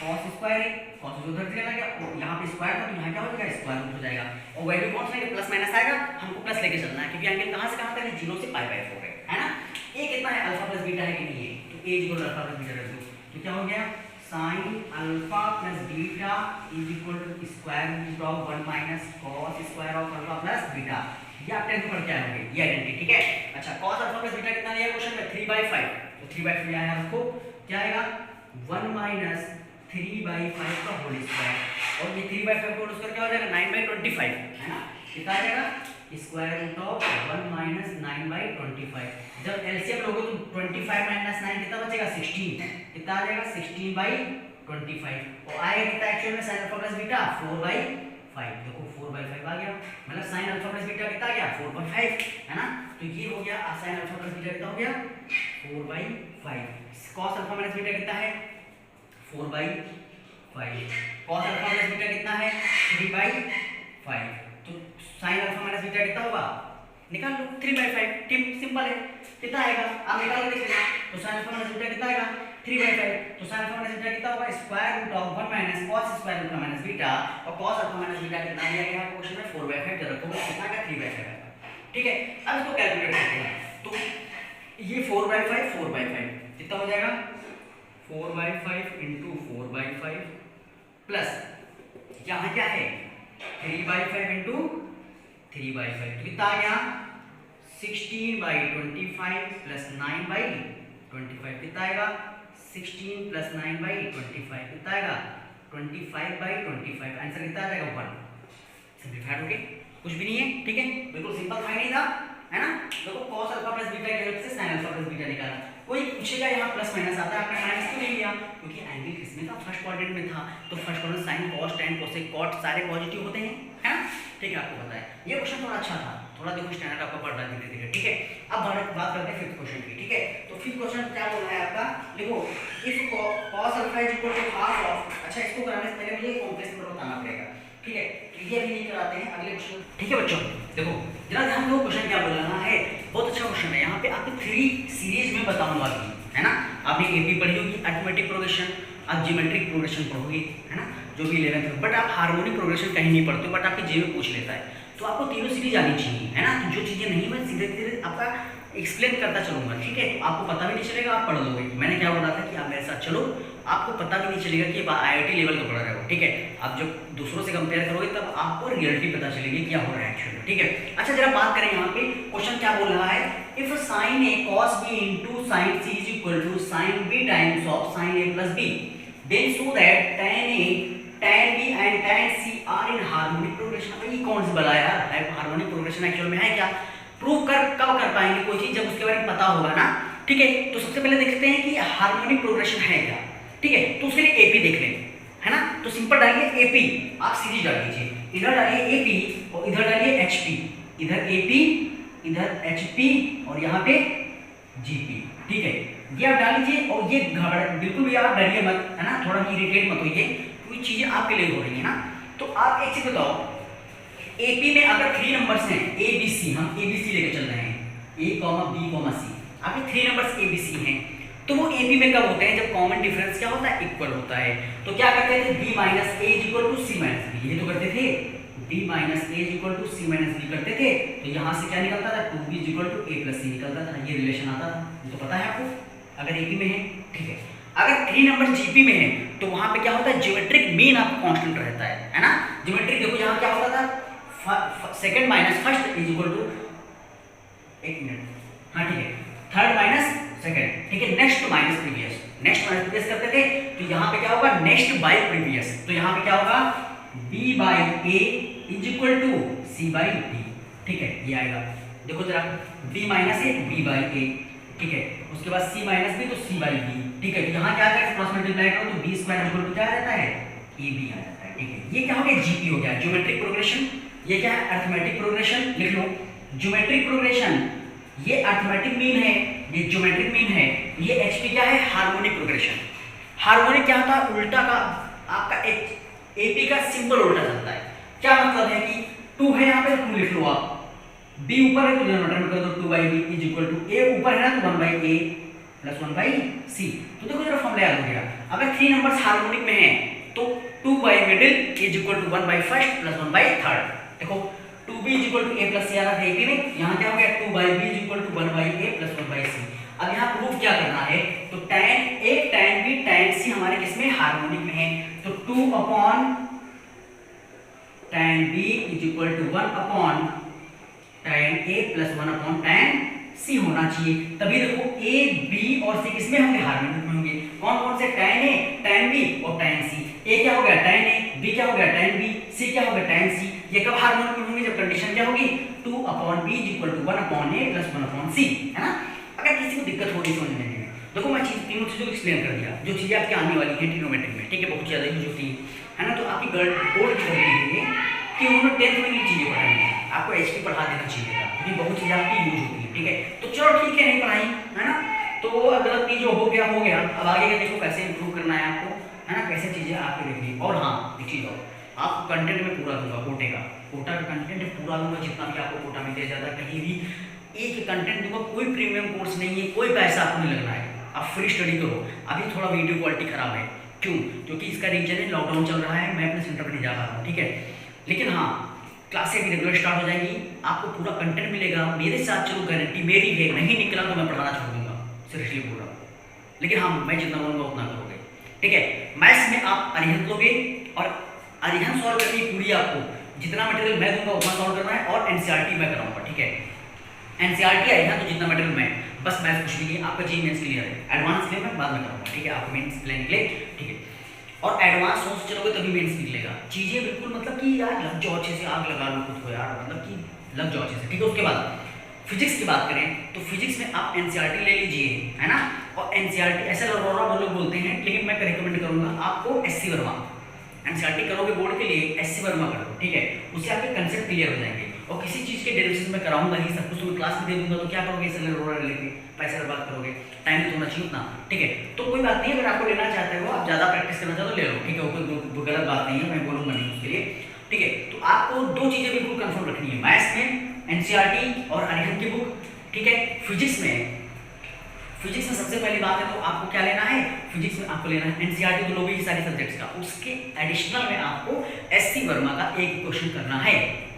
कॉस स्क्वायर ए, कॉस उधर चला गया और यहाँ पे स्क्वायर था तो यहाँ क्या हो जाएगा, स्क्वायर रूट हो जाएगा। और वैल्यू कौन सा है, प्लस माइनस आएगा, हमको प्लस लेके चलना है क्योंकि एंगल कहाँ से कहाँ तक है, 0 से पाई बाय 4 है ना। ए कितना है, अल्फा प्लस बीटा है कि नहीं है, तो A equal alpha plus beta रख दो, तो क्या हो गया, sine alpha plus beta is equal to square root of 1 minus cos square of alpha plus beta. ये आप 10th पढ़ के आए होंगे, ये आइडेंटिटी, ठीक है। अच्छा कॉस अल्फा प्लस बीटा कितना दिया क्वेश्चन में, 3/5, तो 3/5 लिया है आपको, क्या आएगा, 1 माइनस 3/5 का होल स्क्वायर, और ये 3/5 का होल स्क्वायर क्या हो जाएगा, 9/25, है ना। कितना आ जाएगा, स्क्वायर रूट ऑफ 1 माइनस 9/25। जब एलसीएम लोगे तो 25 माइनस 9 कितना बचेगा, 16, कितना आ जाएगा, 16/25, और आएगा कितना एक्चुअल में, साइन अल्फा प्लस बीटा 4/5, देखो 4/5 आ गया, मतलब साइन अल्फा प्लस बीटा कितना आ गया, 4/5, है ना। तो ये हो गया साइन अल्फा प्लस बीटा कितना हो गया, 4/5। कॉस अल्फा माइनस बीटा कितना है, 4/5, कॉस अल्फा माइनस बीटा कितना है, 3/5, तो साइन अल्फा माइनस बीटा कितना होगा, निकाल लो, 3/5, टिप सिंपल है, कितना आएगा आप निकाल के देख लेना। तो साइन अल्फा माइनस बीटा कितना आएगा, 3/5, तो साइन अल्फा माइनस बीटा कितना होगा, square root of 1 minus cos square root minus beta, और कॉस अल्फा माइनस बीटा कितना दिया गया है क्वेश्चन में, 4/5 दे रखो, कितना का 3/5 है, ठीक है। अब इसको कैलकुलेट करते हैं, तो ये 4/5 कितना हो जाएगा, 4/5 इंटू 4/5 प्लस यहाँ क्या है, 3/5 इंटू 3/5, तो कितना आ गया, 16/25 प्लस 9/25, कितना आएगा, 16 प्लस 9/25, कितना आएगा, 25/25, आंसर कितना आ जाएगा, 1। सिंपलीफाइड हो गया, कुछ भी नहीं है, ठीक है, बिल्कुल सिंपल था नहीं था, है ना। देखो cos अल्फा प्लस बीटा की हेल्प से sin अल्फा प्लस बीटा निकाला, कोई पूछेगा यहाँ प्लस माइनस आता है, आपने माइनस क्यों नहीं लिया, क्योंकि एंगल किसमें था, फर्स्ट क्वाड्रेंट में था, तो first quadrant sine cos tan cosec cot सारे पॉजिटिव होते हैं, है ना, ठीक है, आपको पता है। ये क्वेश्चन थोड़ा अच्छा था, थोड़ा देखो स्टैंडर्ड आपका बढ़ रहा है धीरे धीरे, ठीक है। अब बात करते हैं 5th क्वेश्चन की, ठीक है। तो 5th क्वेश्चन क्या बोल रहा है आपका, देखो if cos alpha is equal to half of, अच्छा इसको कराने से पहले मुझे कॉम्प्लेक्स नंबर बताना पड़ेगा, ठीक है, तो ये अभी नहीं कराते हैं, अगले क्वेश्चन, ठीक है बच्चों। देखो जरा ध्यान दो, क्वेश्चन क्या बोल रहा है, बहुत अच्छा क्वेश्चन है, यहाँ पे आपको 3 सीरीज में बताऊंगा अभी, है ना। आपने एपी पढ़ी होगी, अरिथमेटिक प्रोग्रेशन, आप ज्योमेट्रिक प्रोग्रेशन पढ़ोगे, है ना, जो भी 11th में, बट आप हार्मोनिक प्रोग्रेशन कहीं नहीं पढ़ते, बट आपके जे में पूछ लेता है, तो आपको तीनों सीरीज आनी चाहिए, है ना। तो जो चीज़ें नहीं, मैं धीरे धीरे आपका एक्सप्लेन करता चलूंगा, ठीक है, तो आपको पता भी नहीं चलेगा, आप पढ़ लोगे। मैंने क्या बोला था कि आप मेरे साथ चलो, आपको पता भी नहीं चलेगा कि IIT लेवल का पढ़ रहे हो, ठीक है। आप जब दूसरों से कंपेयर करोगे तब आपको रियलिटी पता चलेगी क्या हो रहा है एक्चुअली, ठीक है। अच्छा जरा बात करें, यहाँ पे क्वेश्चन क्या बोल रहा है, if sine A cos b into sin c is equal to sin b times of sin a plus b, then show that tan a tan b and tan c are in harmonic progression। भाई कौन सी बला यार है, harmonic progression actual में है क्या, prove कब कर पाएंगे कोई चीज, जब उसके बारे में पता होगा ना, ठीक है। तो सबसे पहले देखते हैं कि हार्मोनिक प्रोग्रेशन है क्या, ठीक है। तो उसके लिए एपी देख लें, है ना। तो सिंपल डालिए एपी, आप सीरीज डाल दीजिए, इधर डालिए एपी और इधर डालिए एचपी, इधर एपी इधर एचपी और यहाँ पे जीपी, ठीक है, ये आप डाल लीजिए और ये घबरा बिल्कुल भी आप डरिए मत, है ना, थोड़ा भी इरिटेट मत होइए, कोई चीजें आपके लिए हो रही है ना। तो आप एक चीज बताओ, एपी में अगर 3 नंबर्स हैं ए बी सी, हम ए बी सी लेकर चल रहे हैं, ए कॉमा बी कॉमा सी, आपके 3 नंबर्स ए बी सी हैं, तो वो एपी में कब होते हैं, जब कॉमन डिफरेंस क्या होता है, इक्वल होता है। तो क्या करते थे, B minus A is equal to C minus B, ये तो करते थे, b minus A is equal to C minus B करते थे, तो यहाँ से क्या निकलता था, 2b is equal to a plus C निकलता था, ये रिलेशन आता था, ये तो पता है आपको, अगर एपी में है, ठीक है। अगर 3 नंबर जीपी में है तो वहां पे क्या होता है, ज्योमेट्रिक मीन आपका कांस्टेंट रहता है ना। ज्योमेट्रिक देखो यहाँ क्या होता था, second minus first is equal to, एक मिनट, हाँ ठीक है, थर्ड माइनस सेकंड, ठीक है, next minus previous, next minus previous करते थे, तो यहाँ पे क्या होगा, नेक्स्ट बाय प्रीवियस, तो यहाँ पे क्या होगा, b by a is equal to c by d, ठीक है, ये आएगा, देखो जरा, b minus a b by a, ठीक है, उसके बाद c माइनस b तो c बाई b, ठीक है, तो यहाँ क्या आता है, क्रॉस मल्टीप्लाई करो तो b स्क्वायर इक्वल टू क्या रहता है, ab आ जाता है, ठीक है। ये क्या हो गया, जीपी हो गया, ज्योमेट्रिक प्रोग्रेशन। ये क्या है, अरिथमेटिक प्रोग्रेशन, लिख लो, ज्योमेट्रिक प्रोग्रेशन, ये अरिथमेटिक मीन है, ये ज्योमेट्रिक मीन है, ये एचपी क्या है, हार्मोनिक प्रोग्रेशन। हार्मोनिक क्या होता है, उल्टा का आपका एपी का सिंबल उल्टा चलता है, क्या मतलब है कि 2 है यहाँ पे, 2 लिख लो आप, b ऊपर है तो डिनोमिनेटर में कर दो 2 by B is equal to, a ऊपर है ना तो 1 by a plus 1 by c, तो देखो जरा फॉर्मूला याद हो गया। अगर 3 नंबर्स हार्मोनिक में है तो 2 by middle is equal to 1 by first plus 1 by third, देखो 2b is equal to a plus c आ रहा था एपी में, यहाँ क्या हो गया, 2 by b is equal to 1 by a plus 1 by c। अब यहाँ प्रूफ क्या करना है, तो tan a tan b tan c हमारे किसमें, हार्मोनिक में है, तो 2 upon tan b is equal to 1 upon tan a plus 1 upon tan c होना चाहिए, तभी देखो a b और c किसमें होंगे, हार्मोनिक में होंगे। कौन कौन से, tan a tan b और tan c, a क्या हो गया tan a, b क्या हो गया tan b, c क्या हो गया tan c, ये कब हार्मोनिक में होंगे, जब कंडीशन क्या होगी, 2 upon b is equal to 1 upon a plus 1 upon c, है ना। अगर किसी को दिक्कत हो रही समझने में, देखो मैं तीनों चीजों को एक्सप्लेन कर दिया, जो चीजें आपकी आने वाली है ट्रिग्नोमेट्री में, ठीक है, बहुत ज्यादा यूज होती है ना। तो आपकी बोर्ड की गलती है कि उन्होंने 10th में ये चीजें पढ़ाई है, आपको एचपी पढ़ा देना चाहिए था, क्योंकि बहुत चीजें आपकी यूज होती है, ठीक है। तो चलो ठीक है, नहीं पढ़ाई, है ना, तो गलती जो हो गया हो गया, अब आगे का देखो कैसे इंप्रूव करना है आपको, है ना, कैसे चीजें आपकी देखनी। और हाँ एक चीज और, आपको कंटेंट में पूरा दूंगा, कोटा का कंटेंट पूरा दूंगा, जितना भी आपको कोटा में दिया जाता है, कहीं भी एक कंटेंट दूंगा, कोई प्रीमियम कोर्स नहीं है, कोई पैसा आपको नहीं लगना है, आप फ्री स्टडी करो। अभी थोड़ा वीडियो क्वालिटी खराब है, क्यों, क्योंकि इसका रीजन है लॉकडाउन चल रहा है, मैं अपने सेंटर पर नहीं जा पा रहा हूँ, ठीक है। लेकिन हाँ, क्लासें भी रेगुलर स्टार्ट हो जाएंगी, आपको पूरा कंटेंट मिलेगा, मेरे साथ चलो, गारंटी मेरी है, नहीं निकला तो मैं पढ़ाना छोड़ दूंगा, सीरियसली बोल रहा हूँ। लेकिन हाँ, मैं जितना बोलूँगा उतना करोगे, ठीक है। मैथ्स में आप अरिहंत लोगे और अरिहंत सॉल्व करनी पूरी, आपको जितना मटेरियल मैं दूंगा उतना सॉल्व करना है, और एनसीईआरटी मैं कराऊंगा, ठीक है। एनसीईआरटी अरिहंत तो जितना मटेरियल मैं, बस मैथ्स कुछ भी नहीं, आपका जी मेंस क्लियर है, एडवांस क्लियर मैं बाद में कराऊंगा, ठीक है, आपको मेंस क्लियर निकले, ठीक है। और एडवांस सोच चलोगे तभी मेंस निकलेगा, चीजें बिल्कुल मतलब कि यार लग जाओ अच्छे से, आग लगा लो खुद को यार, मतलब कि लग जाओ अच्छे से, ठीक है। उसके बाद फिजिक्स की बात करें तो फिजिक्स में आप एनसीईआरटी ले लीजिए, है ना, और एनसीईआरटी ऐसे अरोरा वो लोग बोलते हैं, लेकिन मैं रिकमेंड करूंगा आपको एससी वर्मा, एनसीईआरटी करोगे बोर्ड के लिए एससी वर्मा करो, ठीक है, उससे आपके कंसेप्ट क्लियर हो जाएंगे। और किसी चीज़ के डेरिवेशन में कराऊंगा ही, सब कुछ तो मैं क्लास में दे दूंगा, तो क्या करोगे, इसलिए अरोरा लेके पैसा बर्बाद करोगे, टाइम तो होना चाहिए उतना, ठीक है। तो कोई बात नहीं, अगर आपको लेना चाहते हो, आप ज़्यादा प्रैक्टिस करना चाहते हो ले लो, ठीक है, कोई गलत बात नहीं है, मैं बोलूँगा नहीं उसके लिए, ठीक है। तो आपको दो चीज़ें बिल्कुल कंफर्म रखनी है, मैथ्स में एनसीईआरटी और अरिहंत की बुक, ठीक है। फिजिक्स में सबसे पहली बात है तो आपको क्या लेना है, फिजिक्स में आपको लेना है एनसीईआरटी तो लोगे ही सारे सब्जेक्ट्स का, उसके एडिशनल में आपको एससी वर्मा का एक क्वेश्चन करना है,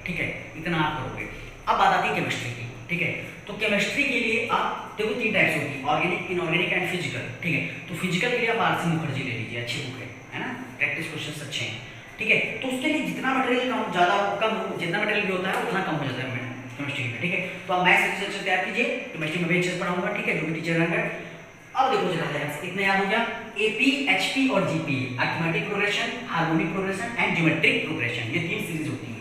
ठीक है, इतना आप करोगे। अब बात आती है केमिस्ट्री की, ठीक है। तो केमिस्ट्री के लिए आप देखो 3 टाइप्स होती है, ऑर्गेनिक, इनऑर्गेनिक एंड फिजिकल, ठीक है। तो फिजिकल के लिए आप आरसी मुखर्जी ले लीजिए, अच्छी बुक है ना, प्रैक्टिस क्वेश्चन अच्छे हैं, ठीक है। तो उसके लिए जितना मटेरियल जितना मटेरियल भी होता है उतना कम हो जाता है केमिस्ट्री में, ठीक है। तो आप मैथ्स से तैयार कीजिए, केमिस्ट्री में भी अच्छे से पढ़ाऊंगा, ठीक है, जो भी टीचर रहेंगे। अब देखो जरा इतना याद हो गया, एपी, एचपी और GP, arithmetic progression, harmonic progression and geometric progression, ये 3 सीरीज होती है।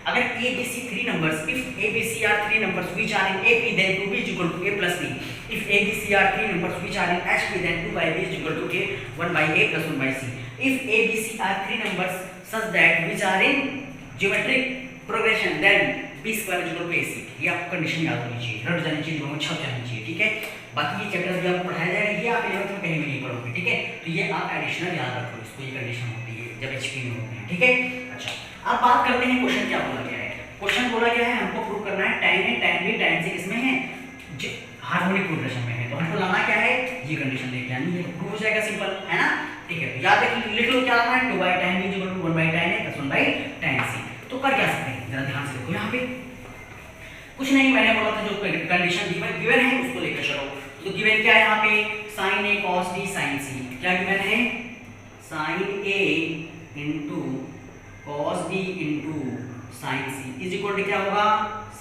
अगर a b c 3 numbers, if a b c are 3 numbers which are in ap, then 2b is equal to a plus b. If a b c are 3 numbers which are in hp, then 2 by b is equal to a 1 by a plus 1 by c. If a b c are 3 numbers such that which are in geometric progression, then b square is equal to ac. ये आपको condition याद होनी चाहिए, रट जानी चाहिए, दोनों छप जानी चाहिए, ठीक है। बाकी ये चैप्टर भी आपको पढ़ाया जाएगा, ये आप 11th में कहीं भी नहीं पढ़ोगे, ठीक है। तो ये आप एडिशनल याद रखो इसको, ये कंडीशन होती है जब एचपी में होते हैं, ठीक है। अच्छा, अब बात करते हैं क्वेश्चन क्या बोला गया है। क्वेश्चन बोला गया है हमको प्रूव करना है tan A tan B tan C किसमें है, हार्मोनिक प्रोग्रेशन में है। तो हमको लाना क्या है, ये कंडीशन लेके आनी है, प्रूव हो जाएगा, सिंपल है ना, ठीक है। याद रखिए, लिख लो क्या लाना है, 2/tan B = 1/tan A + 1/tan C। तो कर क्या सकते हैं, जरा ध्यान से देखो, यहाँ पे कुछ नहीं, मैंने बोला था जो कंडीशन गिवन है उसको लेकर चलो। तो गिवन क्या है यहाँ पे, sin A cos B sin C, क्या गिवन है, sin A into cos B into sin C is equal to क्या होगा,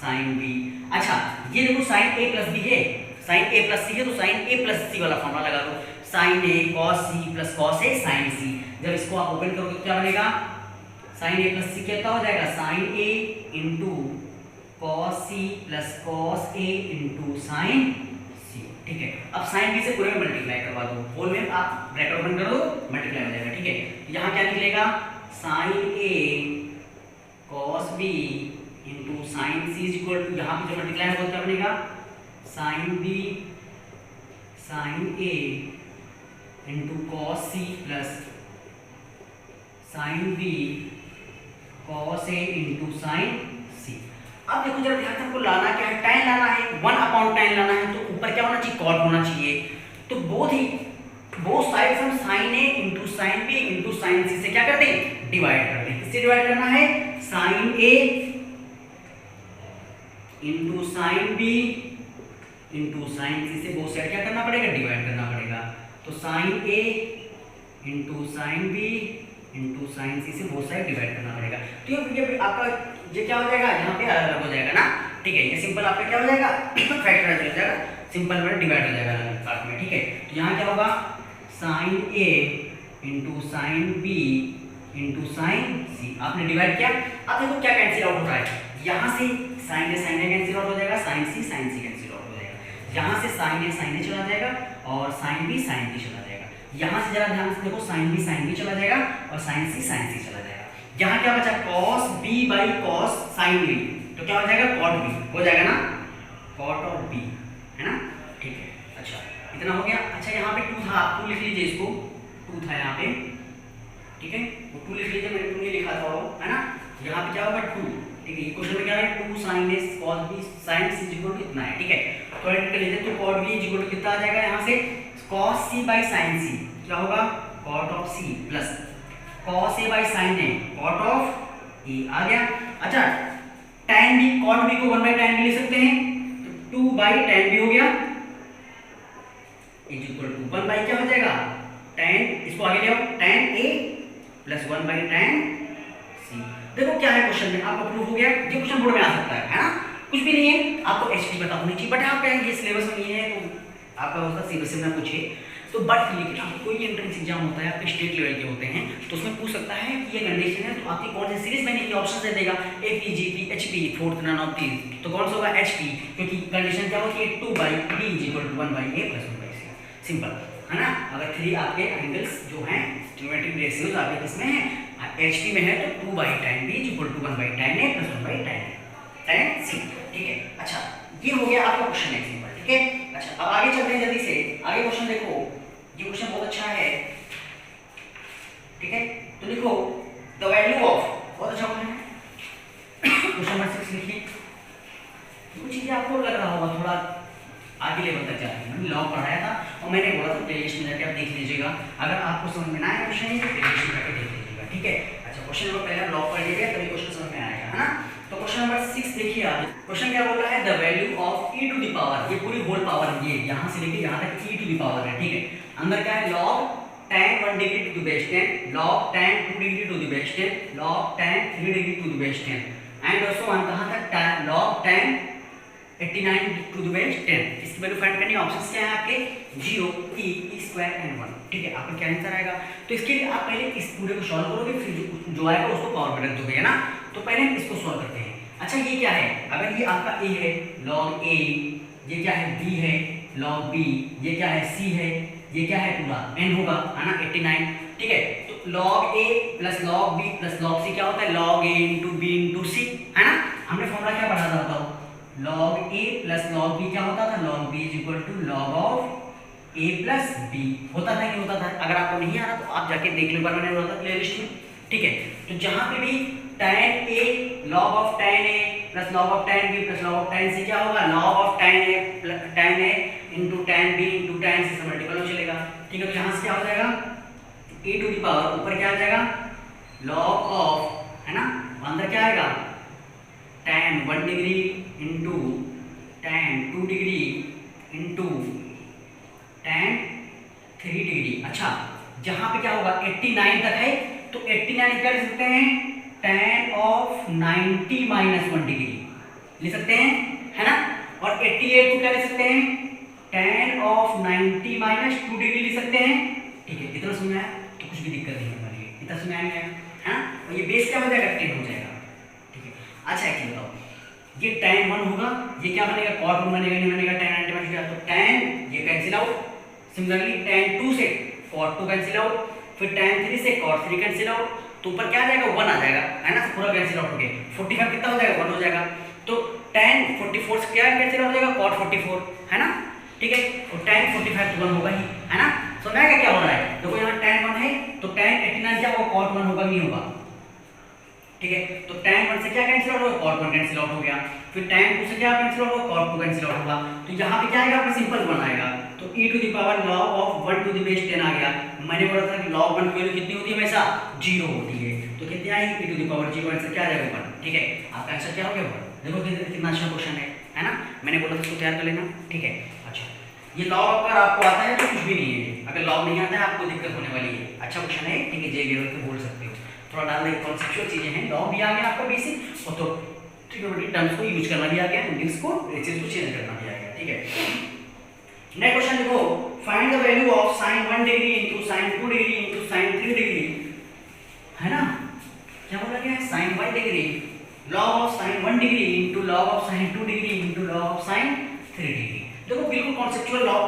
sin B। अच्छा, ये देखो sin A + B है, sin A + C है, तो sin A + C वाला फॉर्मूला लगा दो, sin A cos C + cos A sin C। जब इसको आप ओपन करोगे तो क्या बनेगा, sin A + C कितना हो जाएगा, sin A into cos C + cos A into sin C, ठीक है। अब sin B से पूरे में मल्टीप्लाई करवा दो, होल में आप ब्रैकेट ओपन कर दो, मल्टीप्लाई हो जाएगा, ठीक है। यहाँ क्या निकलेगा, sin A cos B into sin C is equal to, यहाँ पे जो मल्टीप्लाई होगा क्या बनेगा, sin B sin A into cos C plus sin B cos A into sin C। अब देखो जरा ध्यान से, हमको लाना क्या है, tan लाना है, 1/tan लाना है, तो ऊपर क्या होना चाहिए, cot होना चाहिए। तो बोथ साइड्स हम sin A into sin B into sin C से क्या करते हैं, डिवाइड कर दें। किससे डिवाइड करना है, sin A into sin B into sin C से बोथ साइड क्या करना पड़ेगा, डिवाइड करना पड़ेगा। तो sin A into sin B into sin C से बोथ साइड डिवाइड करना पड़ेगा। तो ये आपका ये क्या हो जाएगा, यहाँ पे अलग अलग हो जाएगा ना, ठीक है। ये सिंपल आपका क्या हो जाएगा, फैक्टराइज हो जाएगा, सिंपल में डिवाइड हो जाएगा अलग पार्ट में, ठीक है। तो यहाँ क्या होगा, sin A into sin B into sin C, आपने डिवाइड किया। अब देखो क्या कैंसिल आउट हो रहा है, यहाँ से sin A कैंसिल आउट हो जाएगा, sin C कैंसिल आउट हो जाएगा, यहाँ से sin A चला जाएगा और sin B चला जाएगा। यहाँ से जरा ध्यान से देखो, sin B चला जाएगा और sin C चला जाएगा। यहाँ क्या बचा, cos B/cos sin B, तो क्या हो जाएगा, cot B हो जाएगा ना, cot और B है ना, ठीक है। अच्छा, इतना हो गया। अच्छा, यहाँ पे 2 था, 2 लिख लीजिए, इसको 2 था यहाँ पे, ठीक है, वो 2 लिख लीजिए, मैंने 2 नहीं लिखा था वो, है ना। यहाँ पे क्या होगा 2, ठीक है। क्वेश्चन में क्या है, 2 sin A cos B sin C equal to इतना है, ठीक है। तो ऐड कर लीजिए, तो cot B इक्वल टू कितना आ जाएगा, यहाँ से cos C/sin C क्या होगा, cot of C plus cos A/sin A cot of A आ गया। अच्छा, tan B cot B को 1/tan B लिख सकते हैं, तो 2/tan B हो गया इज इक्वल टू 1 क्या हो जाएगा, tan, इसको आगे ले आओ, tan A plus 1/tan C। देखो क्या है क्वेश्चन में, आपको प्रूफ हो गया। ये क्वेश्चन बोर्ड में आ सकता है ना, कुछ भी नहीं है, आपको एचटी पता होनी चाहिए, बट आप ये सिलेबस में नहीं है, तो आपका उसका सीबीएसई में पूछे तो बट, लेकिन आपको कोई एंट्रेंस एग्जाम होता है, आपके स्टेट लेवल के होते हैं, तो उसमें पूछ सकता है कि ये कंडीशन है, तो आपकी कौन सी सीरीज बनेगी, ऑप्शन दे देगा AP GP HP, fourth none of these, तो कौन सा होगा एचपी, क्योंकि कंडीशन क्या होती है, 2/b = 1/a + 1/c, सिंपल है ना। अगर 3 आपके एंगल्स जो हैं ज्योमेट्रिक रेशियोज आपके किसमें है, एचपी में है, तो 2/tan b = 1/tan a + 1/tan c, ठीक है। अच्छा, ये हो गया आपका क्वेश्चन एक सिंपल, ठीक है। अच्छा, अब आगे चलते हैं जल्दी से, आगे क्वेश्चन देखो, ये क्वेश्चन बहुत अच्छा है, ठीक है। तो लिखो द वैल्यू ऑफ, बहुत अच्छा क्वेश्चन है, क्वेश्चन नंबर 6 लिखिए। कुछ चीजें आपको लग रहा होगा थोड़ा आगे लेवल तक जाती है, मैंने लॉ पढ़ाया था और मैंने बोला था प्लेलिस्ट में जाके आप देख लीजिएगा, अगर आपको समझ में ना आए क्वेश्चन तो प्लेलिस्ट में जाके देख लीजिएगा, ठीक है। अच्छा, क्वेश्चन नंबर पहला लॉ पढ़ लीजिए, तभी क्वेश्चन समझ में आएगा, है ना। तो क्वेश्चन नंबर 6 देखिए आप, क्वेश्चन क्या बोल रहा है, the value of e to the power, ये पूरी होल पावर, ये यहाँ से लेके यहाँ तक e टू द पावर है, ठीक है। अंदर क्या है, log tan 1 degree to the base 10, log tan 2 degree to the base 10, log tan 3 degree to the base 10, and also कहाँ तक log tan 89 to the base 10। इसकी वैल्यू फाइंड करनी है, ऑप्शंस क्या है आपके, 0 e स्क्वायर एंड 1, ठीक है। आपका क्या आंसर आएगा, तो इसके लिए आप पहले इस पूरे को सॉल्व करोगे, फिर जो आएगा उसको पावर में रख दोगे, है ना। तो पहले हम इसको सॉल्व करते हैं। अच्छा, ये क्या है, अगर ये आपका a है log a, ये क्या है b है log b, ये क्या है c है, ये क्या है पूरा n होगा, है ना, 89, ठीक है। तो log a plus log b plus log c क्या होता है, log a into b into c, है ना। हमने फॉर्मूला क्या पढ़ा था बताओ, log A plus log B क्या होता था, log B is equal to log of A plus B होता था कि होता था। अगर आपको नहीं आ रहा तो आप जाके देख लो, पर मैंने बोला था प्लेलिस्ट में, ठीक है। तो जहां पे भी tan a log of tan a plus log of tan b plus log of tan c क्या होगा, log of tan a into tan b into tan c से मल्टीपल हो चलेगा, ठीक है। तो यहाँ से क्या हो जाएगा, e टू दी पावर ऊपर क्या आ जाएगा log of, है ना, अंदर क्या आएगा tan 1 degree into tan 2 degree into tan 3 degree. अच्छा, जहां पे क्या होगा 89 तक है तो 89 क्या लिख सकते हैं, tan ऑफ 90 माइनस 1 डिग्री लिख सकते हैं, है ना। और 88 को क्या लिख सकते हैं, tan ऑफ 90 माइनस 2 डिग्री लिख सकते हैं, ठीक है। इतना समझ आया तो कुछ भी दिक्कत नहीं है, इतना समझ आया है ना। और ये बेस क्या हो जाएगा, 10 हो जाएगा, ठीक है। अच्छा एक चीज बताओ, ये tan 1 होगा, ये क्या बनेगा, cot 1 बनेगा, नहीं बनेगा, tan 90 माइनस, तो tan ये कैंसिल आउट। सिमिलरली tan 2 से cot 2 कैंसिल आउट, फिर tan 3 से cot 3 कैंसिल आउट, तो ऊपर क्या आ जाएगा 1 आ जाएगा, है ना, पूरा कैंसिल आउट हो गया। 45 कितना हो जाएगा 1 हो जाएगा, तो tan 44 से क्या कैंसिल आउट हो जाएगा cot 44, है ना, ठीक है। और tan 45 तो 1 होगा ही, है ना। समझाएगा क्या हो रहा है, देखो यहाँ tan 1 है तो tan 89 क्या होगा, cot 1 होगा, नहीं होगा, ठीक है। तो tan 1 से क्या कैंसिल आउट होगा, cot 1 कैंसिल आउट हो गया, फिर tan 2 से क्या कैंसिल आउट होगा, cot 2 कैंसिल आउट होगा। तो यहाँ पे क्या आएगा आपका सिंपल 1 आएगा, तो e to the power log of 1 to the base 10 आ गया। मैंने बोला था कि log 1 की वैल्यू कितनी होती है, हमेशा 0 होती है, तो कितनी आएगी e to the power 0, answer क्या आ जाएगा 1, ठीक है। आपका आंसर क्या हो गया 1। देखो कितना अच्छा क्वेश्चन है ना, मैंने बोला था इसको तैयार कर लेना, ठीक है। अच्छा, ये लॉग अगर आपको आता है तो कुछ भी नहीं है, अगर लॉग नहीं आता है आपको दिक्कत होने वाली है। अच्छा क्वेश्चन है, ठीक है, जे लेवल पे बोल सकते हो, थोड़ा डाल दे, कॉन्सेप्चुअल चीजें हैं, लॉग भी आ गया आपका बेसिक, और तो ट्रिग्नोमेट्री टर्म्स को यूज करना भी आ गया, इंडेक्स को रेशियोज को चेंज करना भी आ गया, ठीक है। नेक्स्ट क्वेश्चन देखो, find the value of sin 1 degree into sin 2 degree into sin 3 degree, है ना। क्या बोला गया है, sin y degree log of sin 1 degree into log of sin 2 degree into log of sin 3 degree. देखो बिल्कुल conceptual log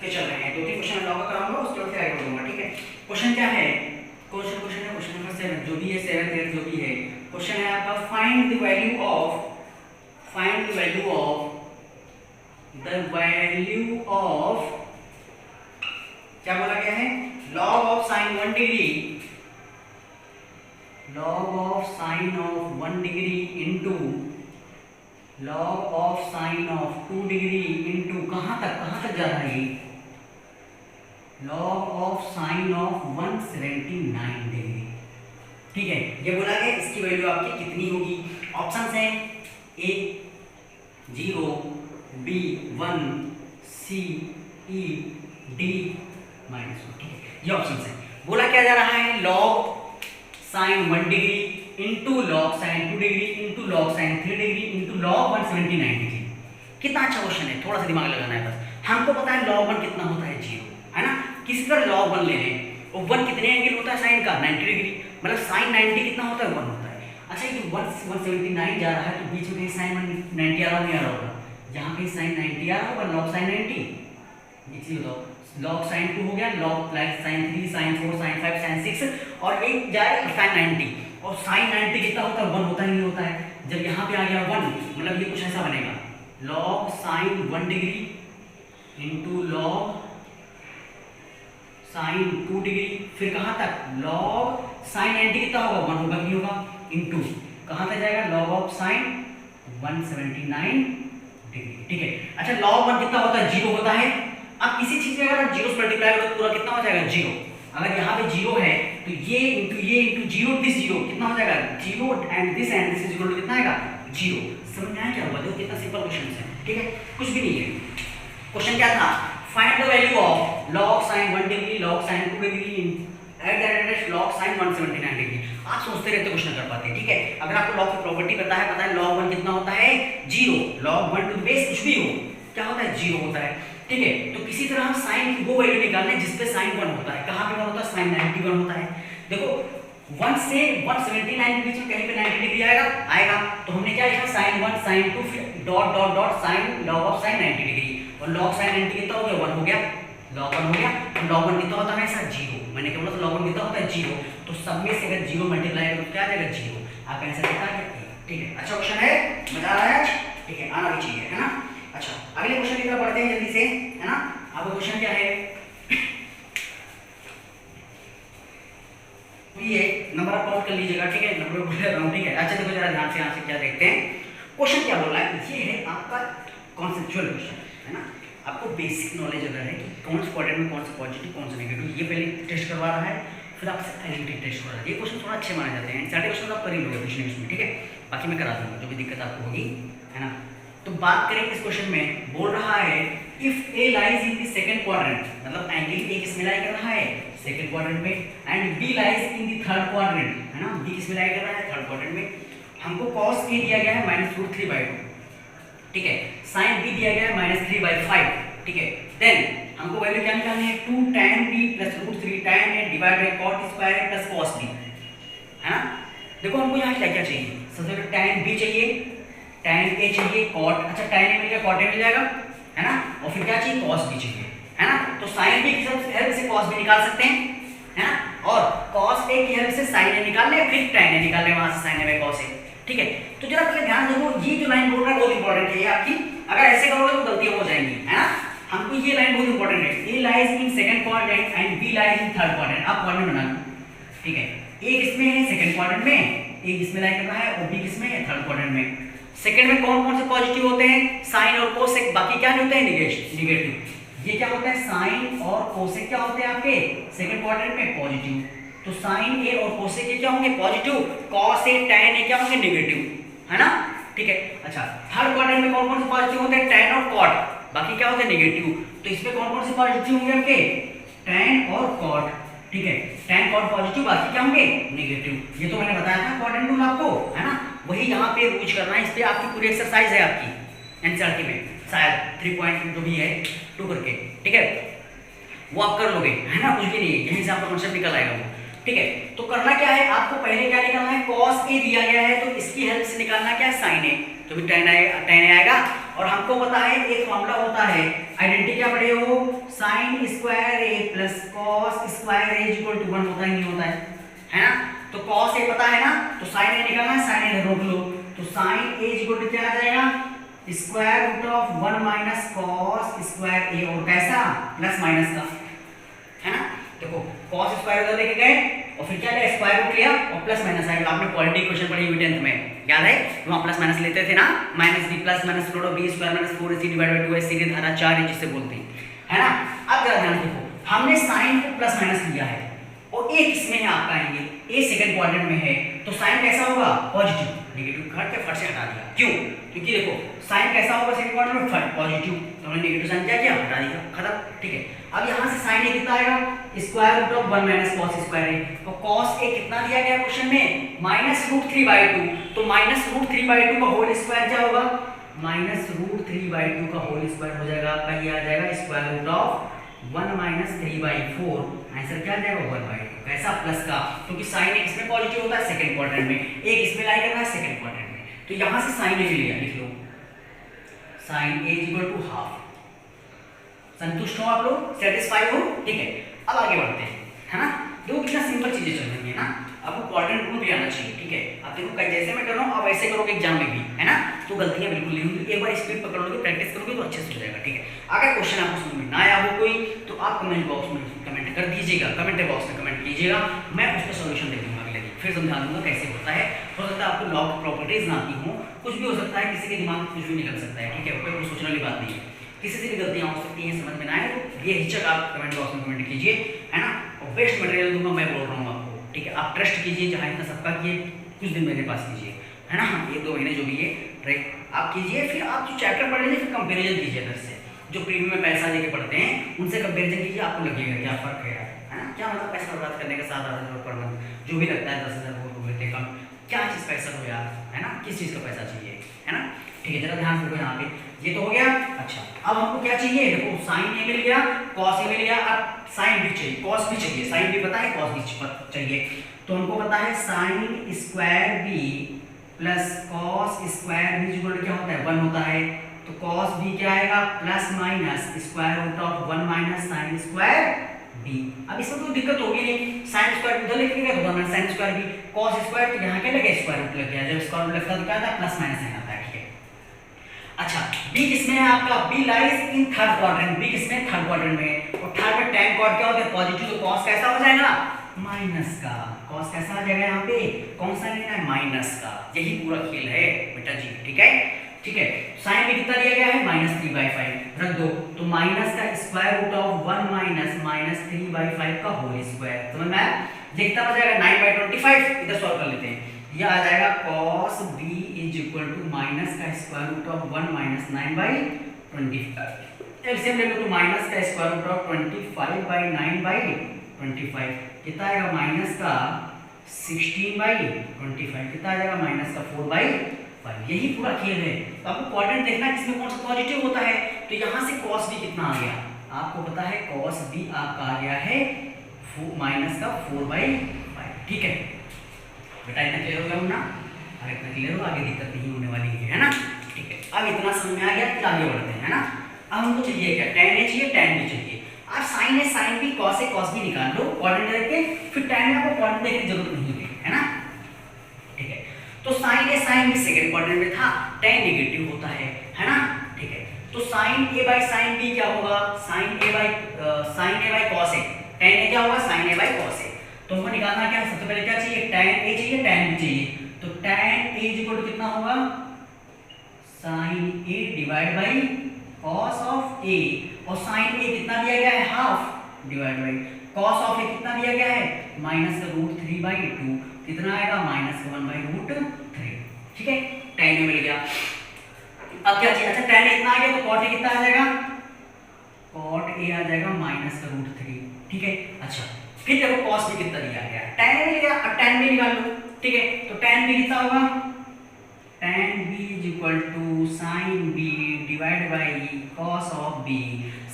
पे चल रहे हैं, 2-3 क्वेश्चन लॉग का कराऊंगा, उसके बाद फिर आगे बढ़ूंगा, ठीक है। क्वेश्चन क्या है, क्वेश्चन है क्वेश्चन नंबर 7, जो भी है 7 8 जो भी है, क्वेश्चन है आपका फाइंड द वैल्यू ऑफ क्या बोला गया है, log of sin 1 degree log of sin of 1 degree into log of sin of 2 degree into कहां तक जा रहा है ये, log of sin of 179 degree, ठीक है। ये बोला गया इसकी वैल्यू आपकी कितनी होगी। ऑप्शंस हैं ए 0, बी 1, सी ई डी -1, ठीक है, ये ऑप्शंस हैं। बोला क्या जा रहा है, log sin 1 degree into log sin 2 degree into log sin 3 degree into log 179 degree. कितना अच्छा क्वेश्चन है, थोड़ा सा दिमाग लगाना है बस। हमको पता है log 1 कितना होता है 0, है ना। किसी तरह log 1 ले लें, और 1 कितने एंगल होता है sin का 90 डिग्री, मतलब sin 90 कितना होता है 1 होता है। अच्छा ये 179 जा रहा है तो बीच में कहीं sin 90 आ रहा नहीं आ रहा होगा, जहाँ कहीं sin 90 आ रहा होगा log sin 90, ये चीज बताओ। log sin 2 हो गया, log sin 3 sin 4 sin 5 sin 6, और एक जाएगा sin 90, और sin 90 कितना होता है 1 होता ही नहीं होता है। जब यहाँ पे आ गया 1, मतलब ये कुछ ऐसा बनेगा, log sin 1 degree into log sin 2 degree, फिर कहाँ तक log sin 90 कितना होगा 1 होगा नहीं होगा, इंटू कहाँ तक जाएगा log ऑफ sin 179 डिग्री, ठीक है। अच्छा log 1 कितना होता है 0 होता है। अब किसी चीज में अगर आप 0 से मल्टीप्लाई करो तो पूरा कितना हो जाएगा 0। अगर यहाँ पे 0 है तो ये इंटू 0 दिस 0 कितना हो जाएगा 0 and this is equal to कितना आएगा 0। समझ में आया क्या हुआ, देखो कितना सिंपल क्वेश्चन है, ठीक है, कुछ भी नहीं है। क्वेश्चन क्या था, find the value of log sin 1 degree log sin 2 degree at the rate log sin 179 degree. आप सोचते रहते क्वेश्चन कर पाते, ठीक है। अगर आपको लॉग की प्रॉपर्टी पता है log 1 कितना होता है 0, log 1 टू द बेस कुछ भी हो क्या होता है 0 होता है, ठीक है। तो किसी तरह हम sin की वो वैल्यू निकालने जिसपे sin 1 होता है, कहाँ पे 1 होता है sin 91 होता है। देखो 1 से 179 के बीच में कहीं पे 90 डिग्री आएगा, तो हमने क्या लिखा sin 1 sin 2 फिर dot dot dot sin log of sin 90 degree, और log sin 90 कितना हो गया 1 हो गया, log 1 हो गया। तो log 1 कितना होता है ऐसा 0, मैंने क्या बोला था log 1 कितना होता है 0, तो सब में से अगर 0 मल्टीप्लाई करो तो क्या आ जाएगा 0, आपका आंसर कितना आ गया, ठीक है। अच्छा क्वेश्चन है, मजा आ रहा है, ठीक है, आना भी चाहिए, है ना। अच्छा, अगले क्वेश्चन की तरफ बढ़ते हैं जल्दी से, है ना। आपका क्वेश्चन क्या है, ये नंबर आप काउंट कर लीजिएगा, ठीक है, नंबर बोल रहा हूं, ठीक है। अच्छा देखो जरा ध्यान से यहाँ से क्या देखते हैं, क्वेश्चन क्या बोल रहा है, ये है आपका कॉन्सेप्चुअल क्वेश्चन, है ना। आपको बेसिक नॉलेज अगर है कि कौन से क्वाड्रेंट में कौन सा पॉजिटिव कौन सा नेगेटिव, ये पहले टेस्ट करवा रहा है, फिर आपसे आइडेंटिटी टेस्ट हो रहा है। ये क्वेश्चन थोड़ा अच्छे माने जाते हैं, सारे क्वेश्चन आप कर ही लोगे कुछ नहीं, ठीक है, बाकी मैं करा दूंगा जो भी दिक्कत आपको होगी, है ना। तो बात करें इस क्वेश्चन में, बोल रहा है if A lies in the second quadrant, मतलब एंगल ए किसमें लाई कर रहा है, सेकंड क्वाड्रेंट में, and B lies in the third quadrant, है ना, बी किसमें लाई कर रहा है, थर्ड क्वाड्रेंट में। हमको cos ए दिया गया है -√3/2, ठीक है, sin b दिया गया है -3/5, ठीक है। देन हमको वैल्यू क्या निकालनी है, 2 tan b + √3 tan a divide by cot square plus cos b, है ना। देखो हमको यहाँ क्या क्या चाहिए, सबसे पहले tan b चाहिए, tan a चाहिए, cot, अच्छा tan a मिल गया, cot a मिल जाएगा, है ना, और फिर क्या चाहिए, cos b चाहिए, है ना। तो sin b की हेल्प से cos b निकाल सकते हैं, है ना, और cos a की हेल्प से sin a निकाल ले, फिर tan a निकाल ले वहां से sin a by cos a, ठीक है। तो जरा पहले ध्यान देखो, ये जो लाइन बोल रहा है बहुत इंपॉर्टेंट है ये आपकी, अगर ऐसे करोगे तो गलतियां हो जाएंगी, है ना। हमको ये लाइन बहुत इंपॉर्टेंट है, A lies in second quadrant and B lies in third quadrant, आप क्वाड्रेंट बना लो, ठीक है। ए किसमें है, सेकंड क्वाड्रेंट में, ए किसमें लाई कर रहा है, और बी किसमें है, थर्ड क्वाड्रेंट में। सेकंड में कौन कौन से पॉजिटिव होते हैं, साइन और कोसेक, बाकी क्या नहीं होते हैं, नेगेटिव। ये क्या होता है, साइन और कोसेक क्या होते हैं आपके सेकंड क्वाड्रेंट में, पॉजिटिव। तो साइन ए और कोसेक के क्या होंगे, positive, cos A tan A क्या होंगे, नेगेटिव, है ना, ठीक है। अच्छा, थर्ड क्वाड्रेंट में कौन कौन से पॉजिटिव होते हैं, टैन और कॉट, बाकी क्या होते हैं, नेगेटिव। तो इसमें कौन कौन से पॉजिटिव होंगे आपके, टैन और कॉट, ठीक है, टैन कॉट पॉजिटिव, बाकी क्या होंगे, नेगेटिव। ये तो मैंने बताया था क्वाड्रेंट रूल आपको, है ना, वही यहाँ पे यूज करना है। इस पे आपकी पूरी एक्सरसाइज है आपकी एनसीईआरटी में, शायद 3 पॉइंट जो भी है 2 करके, ठीक है, वो आप कर लोगे, है ना, कुछ भी नहीं है, यहीं से आपका कॉन्सेप्ट निकल आएगा वो, ठीक है। तो करना क्या है, आपको पहले क्या निकालना है, cos a दिया गया है तो इसकी हेल्प से निकालना क्या है, sin a, जो भी tan a आएगा। और हमको पता है एक फॉर्मूला होता है, आइडेंटिटी क्या पढ़े हो, sin square a plus cos square a equal to 1 होता है, नहीं होता है ना। तो cos a पता है ना, तो sin a निकालना है, sin a रोक लो, तो sin a इक्वल टू क्या आ जाएगा, square root of 1 minus cos square a, और कैसा, प्लस माइनस का, है ना। देखो cos स्क्वायर उधर लेके गए और फिर क्या किया, स्क्वायर रूट लिया और प्लस माइनस आएगा। आपने क्वाड्रेटिक क्वेश्चन पढ़ी हुई 10th में, याद है, वहां प्लस माइनस लेते थे ना, minus b plus minus root of b square minus 4ac divide by 2a सीधी धारा 4 जिससे बोलते हैं, है ना। अब जरा ध्यान देखो, हमने साइन को प्लस माइनस लिया है और a किसमें है आपका, आएंगे a सेकंड क्वाड्रेंट में है, तो साइन कैसा होगा, पॉजिटिव, नेगेटिव काट के फट से हटा दिया, क्यों, क्योंकि देखो साइन कैसा होगा सेकंड क्वाड्रेंट में, पॉजिटिव, तो हमने नेगेटिव साइन क्या किया, हटा दिया, खत्म, ठीक है। अब यहाँ से साइन a कितना आएगा, square root of 1 minus cos square a, तो cos a कितना दिया गया क्वेश्चन में, -√3/2, तो -√3/2 का होल स्क्वायर क्या होगा, -√3/2 का होल स्क्वायर हो जाएगा आपका, ये आ जाएगा square root of 1 minus 3/4, answer क्या आ जाएगा 1/2, कैसा, प्लस का, क्योंकि साइन a किसमें पॉजिटिव होता है, सेकंड क्वाड्रेंट में, a किसमें लाई करना है, सेकंड क्वाड्रेंट में। तो यहाँ से साइन a लिया, लिख लो sine a equal to half. संतुष्ट हो आप लोग, सेटिस्फाई हो, ठीक है। अब आगे बढ़ते हैं, है ना। देखो कितना सिंपल चीजें चल रही है ना, आपको क्वाड्रेंट रूल भी आना चाहिए, ठीक है। आप देखो जैसे मैं कर रहा हूँ आप वैसे करोगे एग्जाम में भी, है ना, तो गलतियां बिल्कुल नहीं होंगी, एक बार स्पीड पकड़ लोगे, प्रैक्टिस करोगे तो अच्छे से हो जाएगा, ठीक है। अगर क्वेश्चन आपको समझ में ना आया हो कोई, तो आप कमेंट बॉक्स में कमेंट कर दीजिएगा, कमेंट बॉक्स में कमेंट कीजिएगा, मैं उसका सोल्यूशन दे दूंगा अगले दिन, फिर समझा दूंगा कैसे होता है। हो सकता है आपको लॉ की प्रॉपर्टीज ना आती हो, कुछ भी हो सकता है, किसी के दिमाग में कुछ भी निकल सकता है, ठीक है, कोई सोचने वाली बात नहीं है, किसी से भी गलतियां हो सकती हैं, समझ में ना आए तो ये हिचक आप कमेंट बॉक्स में कमेंट कीजिए, है ना। और बेस्ट मटेरियल दूंगा, मैं बोल रहा हूँ आपको, ठीक है। आप ट्रस्ट कीजिए, जहाँ इतना सबका किए, कुछ दिन मेरे पास कीजिए, है ना, 1-2 महीने जो भी है ट्राई आप कीजिए, फिर आप जो चैप्टर पढ़ लीजिए, फिर कंपेरिजन कीजिए घर से, जो प्रीमियम में पैसा देके पढ़ते हैं उनसे कंपेरिजन कीजिए, आपको लगेगा क्या फर्क है यार, है ना, क्या मतलब पैसा बर्बाद करने का, 7,000 पर मंथ जो भी लगता है, 10,000 रुपये कम, क्या चीज़ पैसा हो यार, है ना, किस चीज़ का पैसा चाहिए, है ना, ठीक है। जरा ध्यान रखो यहाँ पे, ये तो हो गया। अच्छा, अब हमको क्या चाहिए, देखो साइन ए मिल गया, कॉस ए मिल गया, अब साइन भी चाहिए, कॉस भी चाहिए, साइन भी पता है, कॉस भी चाहिए, तो हमको पता है sine square B plus cos square B equal क्या होता है, 1 होता है, तो कॉस बी क्या आएगा, plus minus square root of 1 minus sine square B. अब इसमें कोई दिक्कत होगी नहीं, साइन स्क्वायर उधर लिखेंगे तो 1 minus sine square B, cos square तो यहाँ क्या लगे, स्क्वायर रूट लग गया, जब स्क्वायर रूट लगता है तो क्या आता है, प्लस माइनस साइन आता है, ठीक है। अच्छा बी किसमें है आपका, B lies in third quadrant, B किसमें, थर्ड क्वाड्रेंट में। और थर्ड में tan कॉट क्या होता है, पॉजिटिव, तो cos कैसा हो जाएगा, माइनस का। cos कैसा आ जाएगा यहाँ पे, कौन सा लेना है, माइनस का। यही पूरा खेल है बेटा जी, ठीक है ठीक है। साइन में कितना दिया गया है, -3/5 रख दो, तो माइनस का स्क्वायर रूट ऑफ 1 माइनस -3/5 का होल स्क्वायर, समझ में आया। ये कितना बच जाएगा, 9/25। इधर सॉल्व कर लेते हैं, ये आ जाएगा cos b = माइनस का square root of 1 minus 9/25। LCM ले लो तो माइनस का स्क्वायर रूट ऑफ 25/9/25 कितना आएगा, माइनस का 16/25 कितना आ जाएगा, माइनस का 4/5। यही पूरा खेल है। तो आपको क्वाड्रेंट देखना है किसमें कौन सा पॉजिटिव होता है, तो यहाँ से cos b कितना आ गया, आपको पता है cos b आपका आ गया है माइनस का 4/5, ठीक है बेटा। इतना क्लियर हो गया ना, अगर इतना क्लियर हो आगे दिक्कत नहीं होने वाली है ना, ठीक है। अब इतना समझ में आ गया, फिर आगे बढ़ते हैं, है ना। अब हमको चाहिए क्या, tan a चाहिए, tan b चाहिए। अब sin a sin b cos a cos b निकाल लो क्वाड्रेंट करके, फिर tan में आपको क्वाड्रेंट देखने की जरूरत नहीं है ना, ठीक है। तो sin a sin b second quadrant में था, tan नेगेटिव होता है ना, ठीक है। तो sin a sin b क्या होगा, sin a cos a, tan a क्या होगा, sin a cos a। तो हमको निकालना क्या है, सबसे पहले क्या चाहिए, tan a चाहिए, tan b चाहिए। तो tan a = कितना होगा, sin a divide by cos of a, और sin a कितना दिया गया है, half divide by cos of a कितना दिया गया है, -√3/2 कितना आएगा, -1/√3, ठीक है। tan a मिल गया। अब क्या चाहिए, अच्छा tan a इतना आ गया तो cot a कितना आ जाएगा, cot a आ जाएगा -√3, ठीक है। अच्छा फिर देखो cos b कितना दिया गया, tan a मिल गया, अब tan b निकाल लो, ठीक है। तो tan b कितना होगा, tan b = sin b divide by cos of b।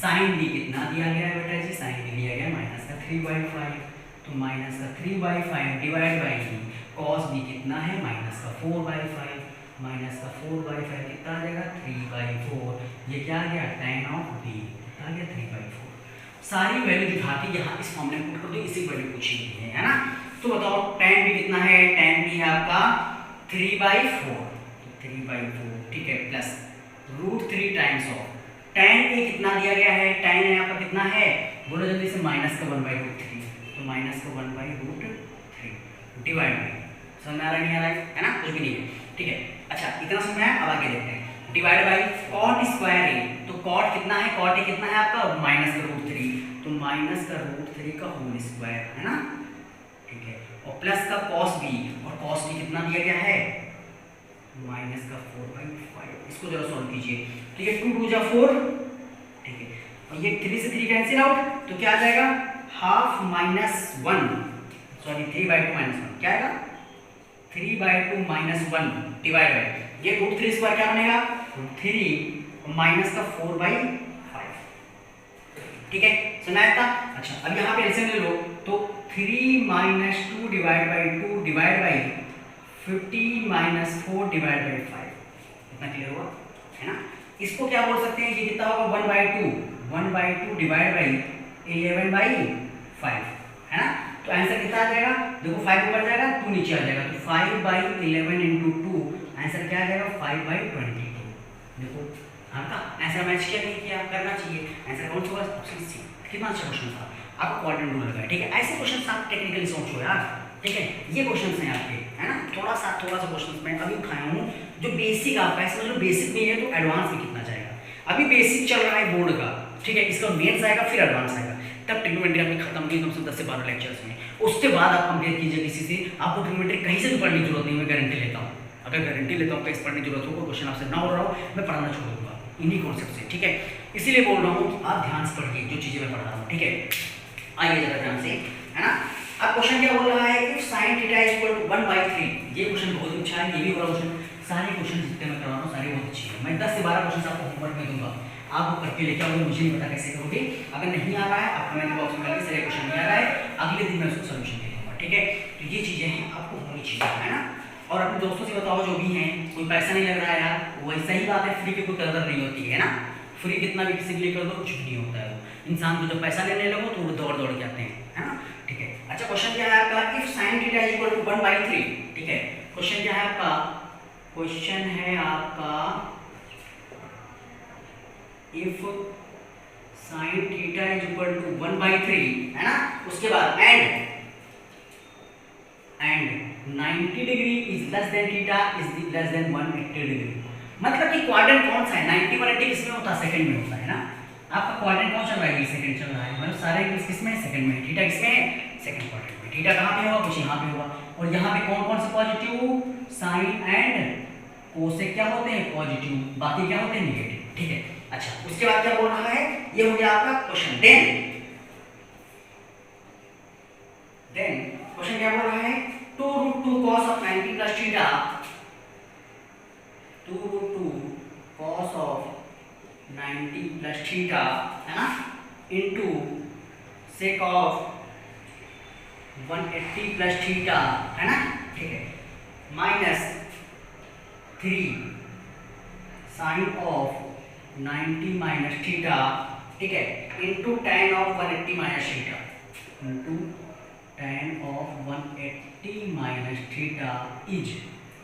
sin b कितना दिया गया है बेटा जी, sin b दिया गया -3/5, तो -3/5 डिवाइड बाई cos b कितना है, -4/5, -4/5 कितना आ जाएगा, 3/4। ये क्या आ गया, tan ऑफ b आ गया 3/4। सारी वैल्यू दिखा के यहाँ इस फॉर्मूले में पुट कर दो, इसी वैल्यू पूछी गई है ना। तो बताओ tan b कितना है, tan b है आपका 3/4, 3/4, ठीक है, plus √3 times of tan a कितना दिया गया है, tan a आपका कितना है, बोलो जल्दी से, माइनस का 1/√3, तो माइनस का 1/√3 डिवाइड बाई, समझ में आ रहा नहीं आ रहा है ना, कुछ भी नहीं है, ठीक है। अच्छा इतना समझ में आया, अब आगे देखते हैं। Divide by cot square a, तो cot कितना है, cot a कितना है आपका, -√3, तो -√3 का होल स्क्वायर, है ना, ठीक है। और प्लस का cos b, और cos b कितना दिया गया है, -4/5। इसको जरा सॉल्व कीजिए, तो ये 2 2 जा 4, ठीक है, और ये 3 से 3 कैंसिल आउट, तो क्या आ जाएगा, हाफ -1, सॉरी 3/2 -1 क्या आएगा, 3/2 -1 डिवाइड बाई ये √3 स्क्वायर क्या बनेगा, √3 माइनस का 4/5, ठीक है, सुना था। अच्छा अब यहाँ पे एलसीएम ले लो, तो 3 - 2 divide by 2 divide by 50 - 4 divide by 5, इतना क्लियर हुआ है ना। इसको क्या बोल सकते हैं, ये कितना होगा, 1/2 डिवाइड बाई 11/5, है ना। तो आंसर कितना आ जाएगा, देखो 5 ऊपर जाएगा, 2 नीचे आ जाएगा, तो 5/11 × 2 आंसर क्या आ जाएगा, 5/22। देखो आपका आंसर मैच किया नहीं किया, करना चाहिए। आंसर कौन सा होगा, ऑप्शन सी। कितना अच्छा क्वेश्चन था, आपको क्वाड्रेंट रूल लगा है, ठीक है। ऐसे क्वेश्चन आप टेक्निकली सोचो यार, ठीक है। ये क्वेश्चंस हैं आपके, है ना, थोड़ा सा क्वेश्चंस मैं अभी उठाया हूँ जो बेसिक आपका है, समझ लो बेसिक नहीं है तो एडवांस में कितना जाएगा। अभी बेसिक चल रहा है बोर्ड का, ठीक है, इसका मेंस आएगा फिर एडवांस आएगा, तब ट्रिग्नोमेट्री आपने खत्म की कम से 10 से 12 लेक्चर्स में, उसके बाद आप कंप्लीट कीजिए किसी से। आपको ट्रिग्नोमेट्री कहीं से भी पढ़ने की जरूरत नहीं, मैं गारंटी लेता हूँ। अगर गारंटी लेता हूँ कहीं पढ़ने की जरूरत हो, कोई क्वेश्चन आपसे ना हो रहा हो, मैं पढ़ाना छोड़ दूंगा इन्हीं कॉन्सेप्ट से, ठीक है। इसीलिए बोल रहा हूँ कि आप ध्यान से पढ़िए जो चीज़ें मैं पढ़ा रहा हूँ, ठीक है। आइए जरा ध्यान से, है ना। अब क्वेश्चन क्या बोल रहा है, इफ sin थीटा = 1/3। ये क्वेश्चन बहुत अच्छा है, ये भी बड़ा क्वेश्चन। सारे क्वेश्चन जितने मैं करवा रहा हूँ सारे बहुत अच्छे हैं। मैं 10 से 12 क्वेश्चन आपको होमवर्क में दूंगा, आप वो करके लेके आओगे, मुझे नहीं पता कैसे करोगे। अगर नहीं आ रहा है आप कमेंट बॉक्स में लिखिए, सारे क्वेश्चन नहीं आ रहा है, अगले दिन मैं उसको सोल्यूशन दे दूंगा, ठीक है। तो ये चीज़ें हैं आपको होनी चाहिए, है ना। और अपने दोस्तों से बताओ जो भी हैं, कोई पैसा नहीं लग रहा है यार, वैसा ही बात है, फ्री की कोई कदर नहीं होती है ना। फ्री कितना भी किसी के लिए कर दो कुछ भी नहीं होता है। वो इंसान को जब पैसा लेने लगो तो वो दौड़ दौड़ के आते हैं, है ना, ठीक है। अच्छा क्वेश्चन क्या है आपका, इफ sin थीटा = 1/3, ठीक है। क्वेश्चन क्या है आपका, क्वेश्चन है आपका if sine theta is equal to 1/3 है ना, उसके बाद and 90 degree is less than theta is less than 180 degree. मतलब कि क्वाड्रेंट कौन सा है, 90 180 किसमें होता है, सेकंड में होता है ना। आपका क्वाड्रेंट कौन चल रहा है, ये सेकंड चल रहा है, मतलब सारे एंगल्स किसमें है, सेकंड में। थीटा किसमें है, सेकंड क्वाड्रेंट में। थीटा कहां पे होगा, कुछ यहां पे होगा। और यहां पे कौन कौन से पॉजिटिव, साइन एंड कोसेक क्या होते हैं, पॉजिटिव, बाकी क्या होते हैं, नेगेटिव। ठीक है, अच्छा उसके बाद क्या बोल रहा है, ये हो गया आपका क्वेश्चन। देन क्वेश्चन क्या बोल रहा है, 2√2 cos of 90 plus theta, 2√2 cos of 90 plus theta है ना, into sec of 180 plus theta है ना, ठीक है, minus 3 sin of 90 minus theta, ठीक है, into tan of 180 minus theta, into tan of 180 minus theta is,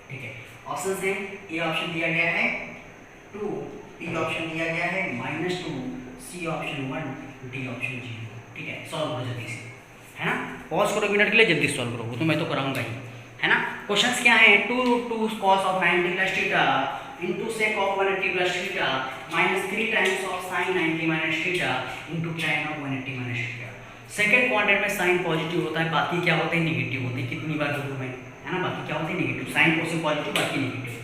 ठीक है। ऑप्शन से ए ऑप्शन दिया गया है 2, बी ऑप्शन दिया गया है -2, सी ऑप्शन 1, डी ऑप्शन 0। ठीक है, सॉल्व करो जल्दी से, है ना, पॉज करो मिनट के लिए, जल्दी सॉल्व करो, वो तो मैं तो कराऊंगा ही, है ना। क्वेश्चंस क्या है, 2√2 cos of 90 plus theta into sec of 180 plus theta minus 3 times of sin 90 minus theta into tan of 180 minus theta। Second quadrant में साइन पॉजिटिव होता है, बाकी क्या होते हैं, नेगेटिव होते हैं। कितनी बार बोलूं मैं, है ना, बाकी क्या होते हैं, नेगेटिव। साइन कोसेक पॉजिटिव, बाकी नेगेटिव।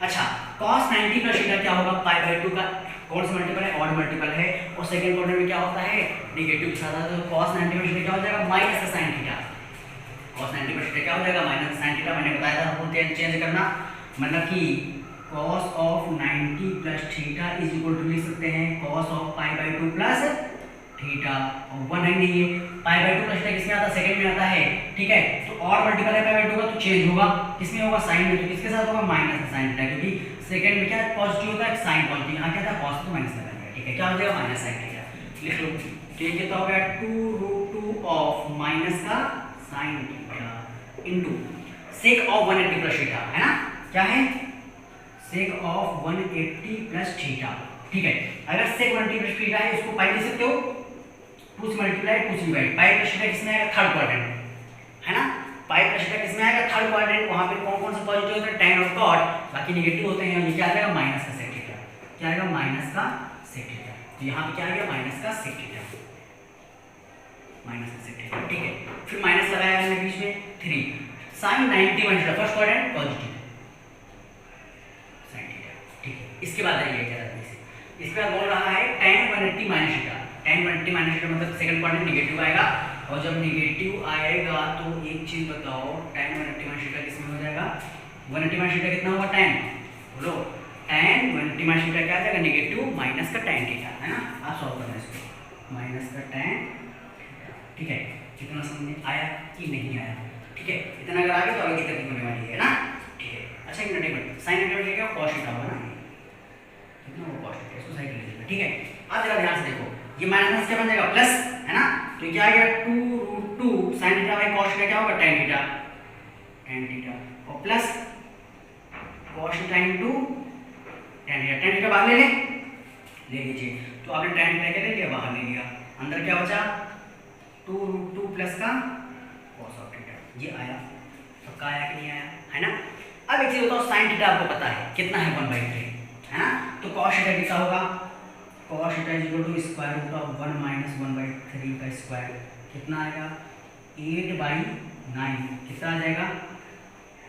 अच्छा, cos 90 plus theta क्या होगा, π/2 का कौन सा मल्टीपल है, ऑड मल्टीपल है, और सेकंड क्वाड्रेंट में क्या होता है, नेगेटिव के साथ। तो cos 90 plus theta क्या हो जाएगा, minus sin theta. cos 90 plus theta क्या हो जाएगा, माइनस sin थीटा। मैंने बताया था आपको चेंज करना, मतलब कि cos of 90 plus theta is equal to लिख सकते हैं cos of π/2 प्लस थीटा, और 1 नहीं है, π/2 प्लस थीटा किसमें आता है, सेकंड में आता है। ठीक है, तो और मल्टीपल है π/2 का, तो चेंज होगा, किसमें होगा, साइन में। तो किसके साथ होगा, माइनस sin थीटा, क्योंकि सेकंड में क्या पॉजिटिव होता है, साइन पॉजिटिव, यहाँ क्या था, पॉजिटिव माइनस लगा दिया। ठीक है, क्या हो जाएगा, माइनस sin थीटा लिख लो। तो ये कितना हो गया, 2√2 ऑफ माइनस का sin theta into sec of 180 plus theta, है ना, क्या है, sec of 180 प्लस थीटा। ठीक है, अगर sec 180 प्लस थीटा है, उसको पाई लिख सकते हो, 2 से मल्टीप्लाई 2 से डिवाइड। पाई प्लस थीटा किसमें आएगा, थर्ड क्वाड्रेंट, है ना, पाई प्लस थीटा किसमें आएगा, थर्ड क्वाड्रेंट। वहां पे कौन कौन से पॉजिटिव होते हैं, tan और cot, बाकी नेगेटिव होते हैं। ये क्या आ जाएगा, माइनस का sec थीटा, क्या आएगा, माइनस का sec थीटा। तो यहाँ पे क्या आ गया, माइनस का sec थीटा, माइनस का sec थीटा। ठीक है, फिर माइनस लगाया हमने बीच में 3 sin 90 minus first quadrant positive sin theta. ठीक है, इसके बाद आइए क्या रहता है, इसके बाद बोल रहा है tan 180 minus theta. tan 180 minus theta मतलब सेकंड क्वाड्रेंट नेगेटिव आएगा, और जब नेगेटिव आएगा तो एक चीज बताओ, tan 180 माइनस थीटा किसमें हो जाएगा, 180 माइनस थीटा कितना होगा, tan, बोलो, tan 180 माइनस थीटा क्या आ जाएगा, नेगेटिव माइनस का tan थीटा, है ना। आप सॉल्व करना इसको, माइनस का tan। ठीक है, कितना समझ में आया कि नहीं आया, ठीक है, इतना अगर आ गया तो आगे की तकलीफ होने वाली है ना। ठीक है, अच्छा एक मिनट sin 90 क्या cos थीटा होगा ना, कितना वो cos थीटा, इसको साइड ले लीजिए। ठीक है, अब जरा ध्यान से देखो, ये माइनस क्या बन जाएगा, प्लस, है ना। तो क्या आ गया, 2√2 sin theta by cos theta क्या होगा, tan थीटा, और plus cos theta into tan theta बाहर ले लीजिए। तो आपने tan थीटा क्या ले लिया, बाहर ले लिया, अंदर क्या बचा, 2√2 प्लस का cos ऑफ थीटा। ये आया, पक्का आया कि नहीं आया, है ना। अब एक चीज बताओ, sin थीटा आपको पता है कितना है, 1/3, है ना। तो cos थीटा कितना होगा, cos theta is equal to square root of 1 minus 1/3 का स्क्वायर, कितना आएगा, 8/9, कितना आ जाएगा,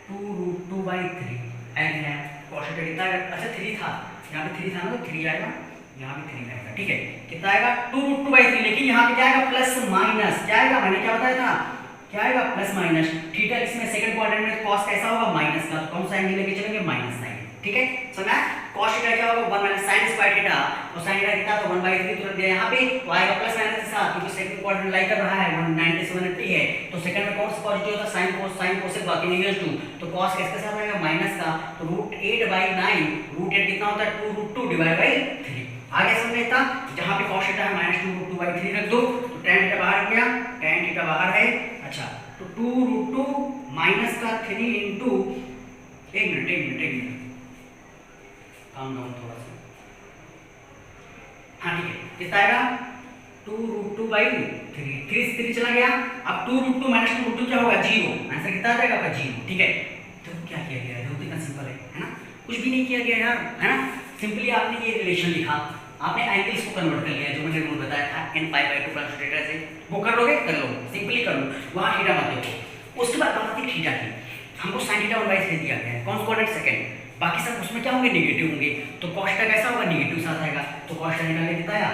2√2/3 आएगा। cos थीटा कितना आएगा, अच्छा 3 था, यहाँ पे 3 था ना, तो 3 आएगा, यहाँ पे 3 आएगा। ठीक है, कितना आएगा, 2√2/3, लेकिन यहाँ पे क्या आएगा, प्लस माइनस, क्या आएगा, मैंने क्या बताया था, क्या आएगा, प्लस माइनस। थीटा इसमें सेकंड क्वाड्रेंट में cos कैसा होगा, माइनस का, तो कौन सा एंगल लेके चलेंगे, माइनस साइन। ठीक है, समझा। cos थीटा क्या होगा, 1 माइनस sin स्क्वायर थीटा, और sin थीटा कितना, तो 1/3 तुरंत दिया यहाँ पे, तो आएगा प्लस माइनस के साथ, क्योंकि सेकंड क्वाड्रेंट लाई कर रहा है, 190 से 180 है, तो सेकंड में कौन सा पॉजिटिव होता है, sin कोसेक, बाकी नेगेटिव। तो cos किसके साथ आएगा, माइनस का, तो √8/9, √8 कितना होता है, 2√2 डिवाइड बाई 3। आगे समझ इतना, जहां पे cos थीटा है -2√2/3 रख दो, तो tan थीटा बाहर गया, tan थीटा बाहर है। अच्छा, तो 2√2 माइनस का 3 इनटू, एक मिनट काम डाउन थोड़ा सा, कितना आएगा 2√2/3, 3 से 3 चला गया। अब 2√2 - 2√2 क्या होगा 0, आंसर कितना आ जाएगा आपका 0। ठीक है, तो क्या किया गया है, बहुत ही सिंपल है ना, कुछ भी नहीं किया गया यार, है ना। सिंपली आपने ये रिलेशन लिखा, आपने एंगल्स को कन्वर्ट कर लिया, जो मैंने रूल बताया था n π/2 ट्रांसलेटर से, वो कर लोगे, कर लो, सिंपली कर लो, वहाँ थीटा मत देखो। उसके बाद बात आती है थीटा की, हमको sin थीटा 1/3 दिया गया है, कौन सा कोऑर्डिनेट सेकंड, बाकी सब उसमें क्या होंगे नेगेटिव होंगे, तो cos का कैसा होगा नेगेटिव साथ आएगा, तो cos का निकाल के कितना आया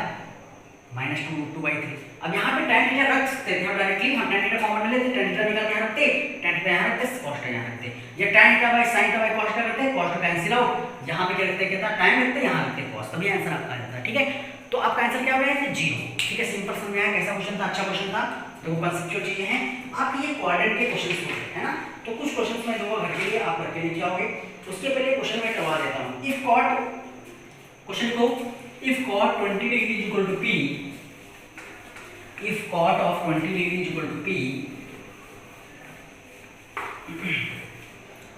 -2√2/3। अब यहाँ पे tan थीटा रख सकते थे हम डायरेक्टली, हम tan थीटा कॉमन ले लेते, tan थीटा निकाल के यहाँ रखते, tan थीटा यहाँ रखते, cos का यहाँ रखते, ये tan theta by sin theta by cos का करते, cos का कैंसिल आउट, यहाँ पे क्या रखते हैं, कितना टाइम रखते, यहाँ रखते cos, तभी आंसर आपका आ जाता है। ठीक है, तो आपका आंसर क्या हो गया है 0। ठीक है, सिंपल समझ में आया, कैसा क्वेश्चन था, अच्छा क्वेश्चन था। तो कॉन्सेप्चुअल चीजें हैं, आप ये कोऑर्डिनेट के क्वेश्चंस होते हैं ना, तो कुछ क्वेश्चंस मैं दूंगा घर के लिए, आप करके लेके आओगे। उसके पहले क्वेश्चन मैं करवा देता हूं, इफ cot, क्वेश्चन को if cot 20 degree is equal to p, if cot of 20 degree is equal to p,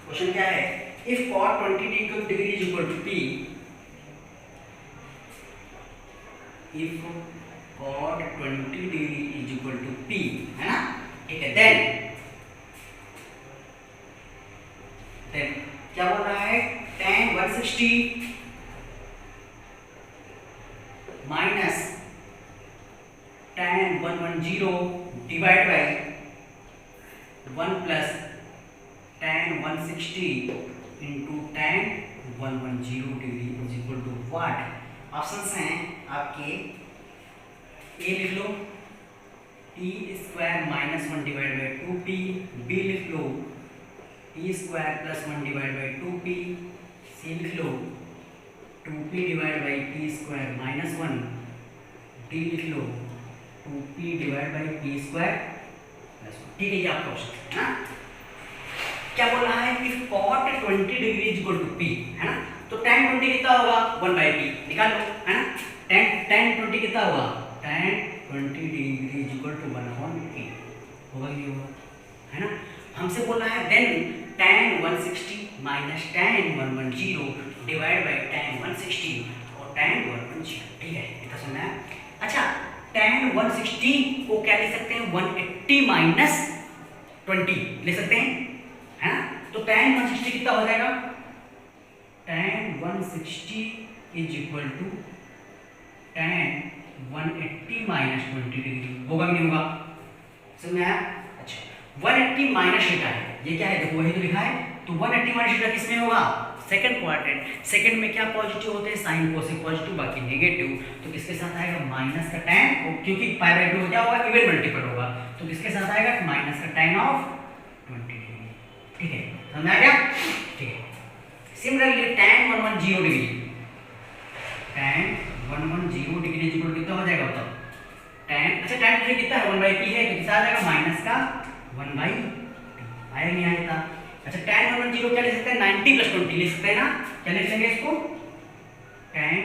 question क्या है, if cot 20 degree is equal to p, if cot 20 degree is equal to p, है ना, ठीक है, then क्या बोल रहा है, tan 160 minus tan 110 divide by 1 plus tan 160 into tan 110 degree is equal to what. Options हैं आपके, ए लिख लो t² - 1 divide bye 2p, B लिख लो t² + 1 डिवाइड बाय 2p, सी लिख लो 2p divide by p² - 1, D लिख लो 2p डिवाइड बाई p² + 1। ठीक है, ये आपका ऑप्शन है ना। क्या बोल रहा है, if cot 20 degree is equal to p, है ना, तो tan 20 कितना होगा 1/p, निकाल लो, है ना, tan 20 कितना होगा, tan 20 degree is equal to 1/p, होगा ये होगा, है ना। हमसे बोल रहा है then tan 160 minus tan 110 divide by tan 160 और tan 110। ठीक है, इतना समझ में आया। अच्छा, tan 160 को क्या ले सकते हैं, 180 माइनस 20 ले सकते हैं, है ना, तो tan 160 कितना हो जाएगा, tan 160 is equal to tan 180 minus 20 degree, होगा कि नहीं होगा, समझ में आया। अच्छा, 180 माइनस थीटा है, ये क्या है, देखो वही तो लिखा है, तो 180 माइनस थीटा किसमें होगा, सेकंड क्वाड्रेंट, सेकंड में क्या पॉजिटिव होते हैं, साइन कोसेक पॉजिटिव, बाकी नेगेटिव, तो किसके साथ आएगा माइनस का tan, क्योंकि π/2 हो क्या होगा, इवन मल्टीपल होगा, तो किसके साथ आएगा माइनस का tan ऑफ 20 डिग्री। ठीक है, समझ आ गया। ठीक है, similarly tan 110 degree, tan 110 degree is equal कितना हो जाएगा बताओ, tan, अच्छा tan डिग्री कितना है 1/p है, तो कितना आ जाएगा माइनस का 1/2, आया नहीं आया था। अच्छा, tan 110 क्या ले सकते हैं, 90 + 20 ले सकते हैं ना, क्या लिख लेंगे इसको, tan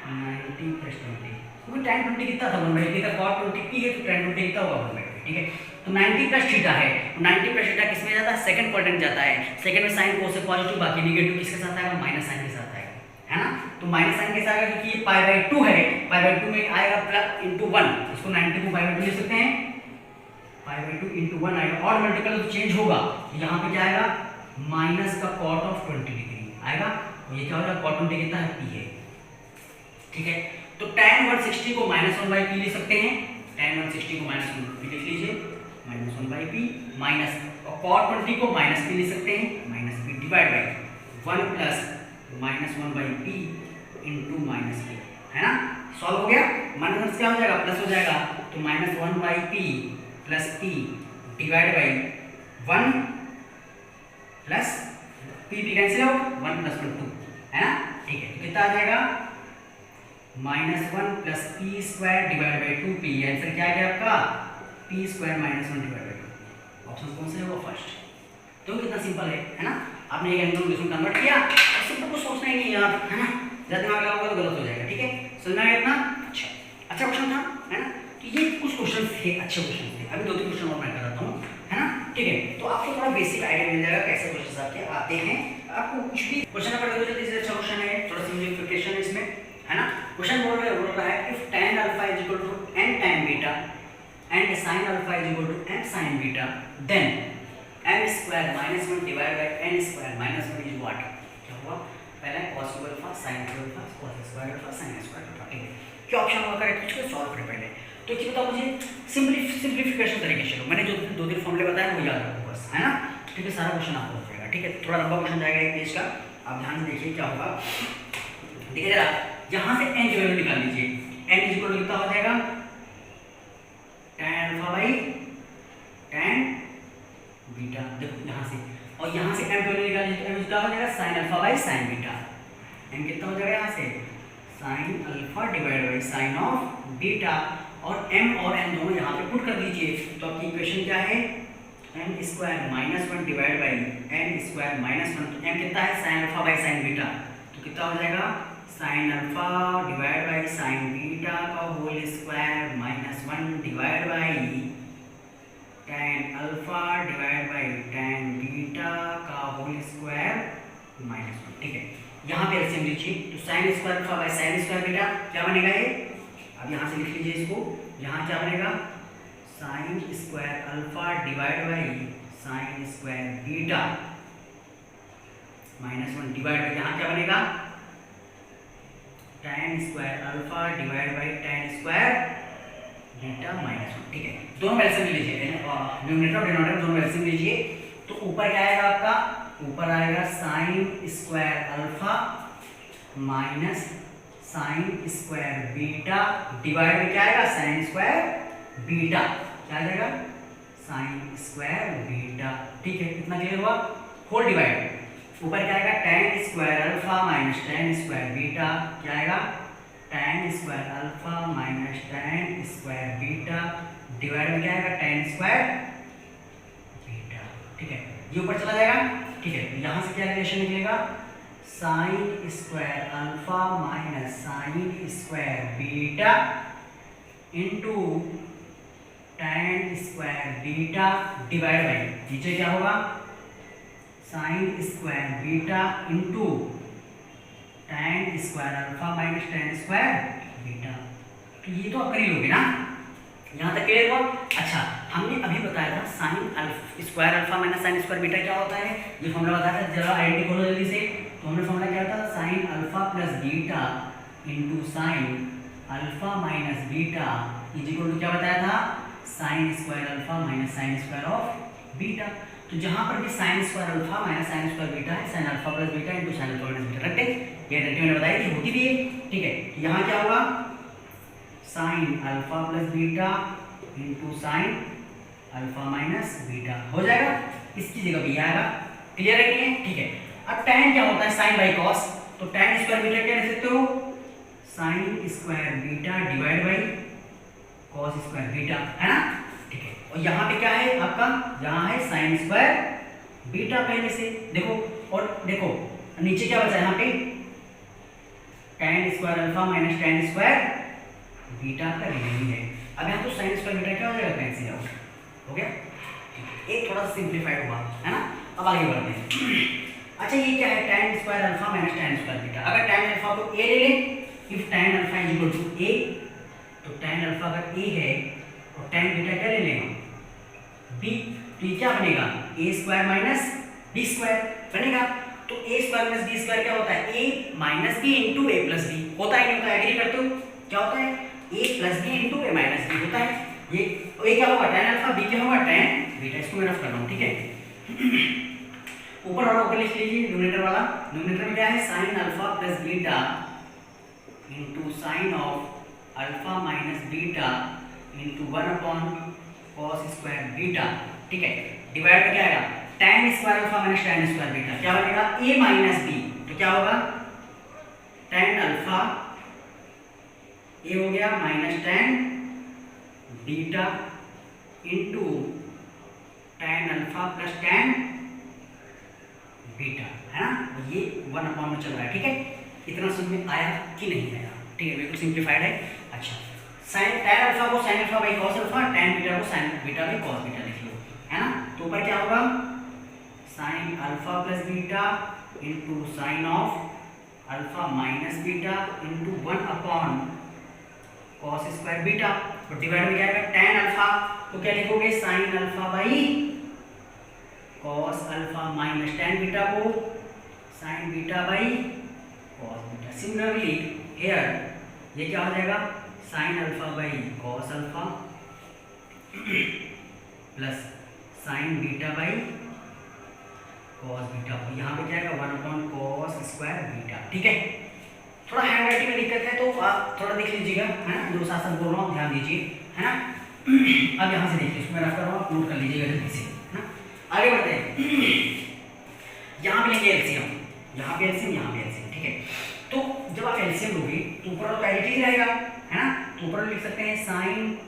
90 + 20, क्योंकि tan 20 कितना था 1/p था, cot 20p है, तो tan 20 कितना होगा 1/p। ठीक है, तो 90 + थीटा है, 90 + थीटा किसमें जाता है, सेकंड क्वाड्रेंट जाता है, सेकंड में साइन कोसेक पॉजिटिव, बाकी नेगेटिव, किसके साथ आएगा माइनस साइन के साथ आएगा, है ना, तो माइनस साइन के साथ आएगा, क्योंकि ये π/2 है, π/2 में आएगा प्लस इंटू 1, इसको 90 को π/2 ले सकते हैं, π/2 इंटू 1 आएगा, और मल्टीपल तो चेंज होगा, यहाँ पे क्या आएगा माइनस का cot ऑफ 20 डिग्री आएगा, और ये क्या हो जाएगा cot 20 कितना है p है। ठीक है, तो tan 160 को -1/p ले सकते हैं, tan 160 को -1/p लिख लीजिए, -1/p माइनस, और cot 20 को -p ले सकते हैं, -p divide by 1 plus -1/p into -p, है ना, सॉल्व हो गया, माइनस क्या हो जाएगा प्लस हो जाएगा, तो -1/p plus p divide by 1 plus p cancel out, 1 + 1 2, है ना। ठीक है, तो कितना आ जाएगा -1 plus p² divide by 2p, answer क्या आ गया आपका p² - 1 डिवाइड बाई 2। ऑप्शन कौन सा होगा फर्स्ट, तो कितना सिंपल है ना, आपने एक एंगल इसमें कन्वर्ट किया, और सिंपल कुछ सोचना ही नहीं यार, है ना, ज्यादा दिमाग लगाओगे तो गलत हो जाएगा। ठीक है, समझ में आ गया इतना, अच्छा क्वेश्चन था, है ना, तो ये कुछ क्वेश्चन थे, अच्छे क्वेश्चन थे, अभी 2-3 क्वेश्चन और मैं कराता हूँ, है ना। ठीक है, तो आपको थोड़ा बेसिक आइडिया मिल जाएगा कैसे क्वेश्चन आपके आते हैं, आपको कुछ भी क्वेश्चन पढ़ के जल्दी से अच्छा क्वेश्चन है, थोड़ा सिंपलिफिकेशन है इसमें, है ना। क्वेश्चन बोल रहा है if tan alpha is equal to n tan beta and sin alpha is equal to m sin beta, then m square minus 1 divide by n square minus 1 is what, क्या हुआ, पहले cos alpha sin alpha cos square alpha sin square alpha, ठीक है, क्या option होगा correct, इसको solve करें पहले। तो ये बताओ मुझे सिंप्लीफिकेशन तरीके से, मैंने जो दो तीन फॉर्मूले बताए वो याद रखो बस, है ना, ठीक है, सारा क्वेश्चन आपको हो जाएगा, ठीक है, थोड़ा लंबा क्वेश्चन जाएगा एक पेज का, आप ध्यान से देखिए क्या होगा। देखिए जरा यहाँ से n की वैल्यू निकाल लीजिए, n इज इक्वल टू कितना हो जाएगा, tan alpha by tan beta, देखो यहाँ से, और यहाँ से m की वैल्यू निकाल लीजिए, m कितना हो जाएगा sin alpha by sin beta, m कितना हो जाएगा यहाँ से sin alpha divide by sin of beta, और m और n दोनों यहाँ पे पुट कर दीजिए, तो आपकी इक्वेशन क्या है, m square minus 1 divide by n square minus 1, तो m कितना है sin alpha by sin beta, तो कितना हो जाएगा sin alpha divide by sin beta का whole square minus 1 divide by tan alpha divide by tan beta का whole square minus 1, ठीक है, यहाँ पे एलसीएम लीजिए, तो sin square alpha by sin square beta क्या बनेगा ये, अब यहाँ से लिख लीजिए इसको, यहाँ क्या बनेगा sin square alpha divide by sin square beta minus 1 divide by, यहाँ क्या बनेगा tan square alpha divide by tan square beta minus 1, ठीक है, दोनों एलसीएम लीजिए, न्यूमरेटर और डिनोमिनेटर दोनों एलसीएम लीजिए, तो ऊपर क्या आएगा आपका, ऊपर आएगा sin square alpha minus sin square beta divide में क्या आएगा sin स्क्वायर बीटा, क्या आ जाएगा sin स्क्वायर बीटा, ठीक है, कितना क्लियर हुआ, होल डिवाइड, ऊपर क्या आएगा tan square alpha minus tan square beta, क्या आएगा tan square alpha minus tan square beta divide में क्या आएगा tan स्क्वायर बीटा, ठीक है, ये ऊपर चला जाएगा, ठीक है, यहाँ से क्या रिलेशन निकलेगा sin square alpha minus sin square beta into tan square beta divide by, नीचे क्या होगा sin square beta into tan square alpha minus tan square beta, तो ये तो आप कर ही लोगे ना, यहाँ तक क्लियर हुआ। अच्छा, हमने अभी बताया था sin square alpha minus sin square beta क्या होता है, ये फॉर्मूला बताया था, जरा आइडेंटिटी खोलो जल्दी से, तो हमने फॉर्मूला क्या था sin alpha plus beta into sin alpha minus beta is equal to क्या बताया था sin square alpha minus sin square of beta, तो जहां पर भी sin square alpha minus sin square beta है sin alpha plus beta into sin alpha minus beta, रखते ये आइडेंटिटी मैंने बताई थी, होती भी है, ठीक है, यहाँ क्या होगा sin alpha plus beta into sin alpha minus beta हो जाएगा, इसकी जगह भी आएगा, क्लियर है नहीं है, ठीक है। अब tan क्या होता है sin बाई cos, तो tan स्क्वायर बीटा क्या लिख सकते हो sin square beta divide by cos square beta, है ना, ठीक है, और यहाँ पे क्या है आपका, यहाँ है sin स्क्वायर बीटा पहले से, देखो, और देखो नीचे क्या बचा यहाँ पे tan square alpha minus tan square beta का रिमेनिंग है, अब यहाँ तो sin स्क्वायर बीटा क्या हो जाएगा कैंसिल आउट हो गया, एक थोड़ा सिंप्लीफाइड हुआ, है ना, अब आगे बढ़ते हैं। अच्छा, ये क्या है tan square alpha minus tan square beta, अगर tan अल्फा को a ले लें, if tan alpha is equal to a, तो tan अल्फा अगर a है और tan बीटा क्या ले लेंगे b, तो ये क्या बनेगा a square minus b square बनेगा, तो a square minus b square क्या होता है a minus b into a plus b, होता है नहीं होता, एग्री करते हो, क्या होता है a plus b into a minus b होता है, ये क्या होगा tan अल्फा, b क्या होगा tan बीटा, इसको मैं रफ कर रहा हूँ, ठीक है, ऊपर वाला ऊपर लिख लीजिए, न्यूमरेटर वाला, न्यूमरेटर में क्या है sin alpha plus beta into sign of alpha minus beta into 1 upon cos square beta, ठीक है, डिवाइड में क्या आएगा tan square alpha minus tan square beta, क्या बनेगा a माइनस b, तो क्या होगा tan अल्फा a हो गया minus tan beta into tan alpha plus tan beta, है ना, ये 1 अपॉन में चल रहा है, ठीक है, इतना समझ में आया कि नहीं आया, ठीक है, बिल्कुल सिंप्लीफाइड है। अच्छा, sin tan अल्फा को sin alpha by cos alpha, tan beta को sin beta by cos beta लिख लो, है ना, तो ऊपर क्या होगा sin alpha plus beta into sign of alpha minus beta into 1 upon cos square beta, तो डिवाइड में क्या आएगा tan अल्फा, तो क्या लिखोगे sin alpha by cos alpha minus tan beta को sin beta by cos beta. Similarly here ये क्या हो जाएगा sin alpha by cos alpha plus sin beta by cos beta, तो यहाँ पे क्या आएगा 1/cos स्क्वायर बीटा। ठीक है, थोड़ा हैंड राइटिंग में दिक्कत है तो आप थोड़ा देख लीजिएगा, है ना, जो साथ बोल रहा हूँ ध्यान दीजिए, है ना। अब यहाँ से देखिए, इसमें रख कर रहा हूँ, नोट कर लीजिएगा जल्दी से, है ना। आगे बढ़ते हैं, यहाँ पे लेंगे एलसीएम, यहाँ पे एलसीएम, यहाँ पे एलसीएम। ठीक है, तो जब आप एलसीएम लोगे तो ऊपर तो एलटी रहेगा, है ना, तो ऊपर लिख सकते हैं sign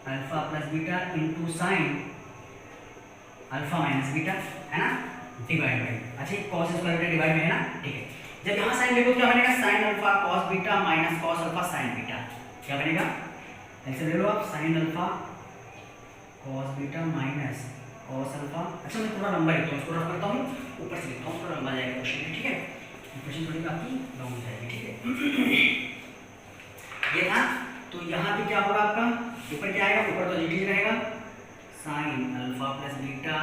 alpha plus beta into sine alpha minus beta, है ना, डिवाइड बाई, अच्छा कॉस स्क्वायर बीटा डिवाइड में है ना। ठीक है, जब यहाँ साइन देखो क्या बनेगा sine alpha cos beta minus cos alpha sign beta, क्या बनेगा ऐसे ले लो आप sine alpha cos beta minus cos alpha. अच्छा मैं थोड़ा लंबा लिखता हूँ, इसको रफ करता हूँ, ऊपर से लिखता हूँ, थोड़ा लंबा जाएगा क्वेश्चन। ठीक है, क्वेश्चन थोड़ी आपकी लॉन्ग हो जाएगी। ठीक है, ये था, तो यहाँ पे क्या होगा आपका ऊपर क्या आएगा, ऊपर तो जीटी रहेगा sign alpha plus beta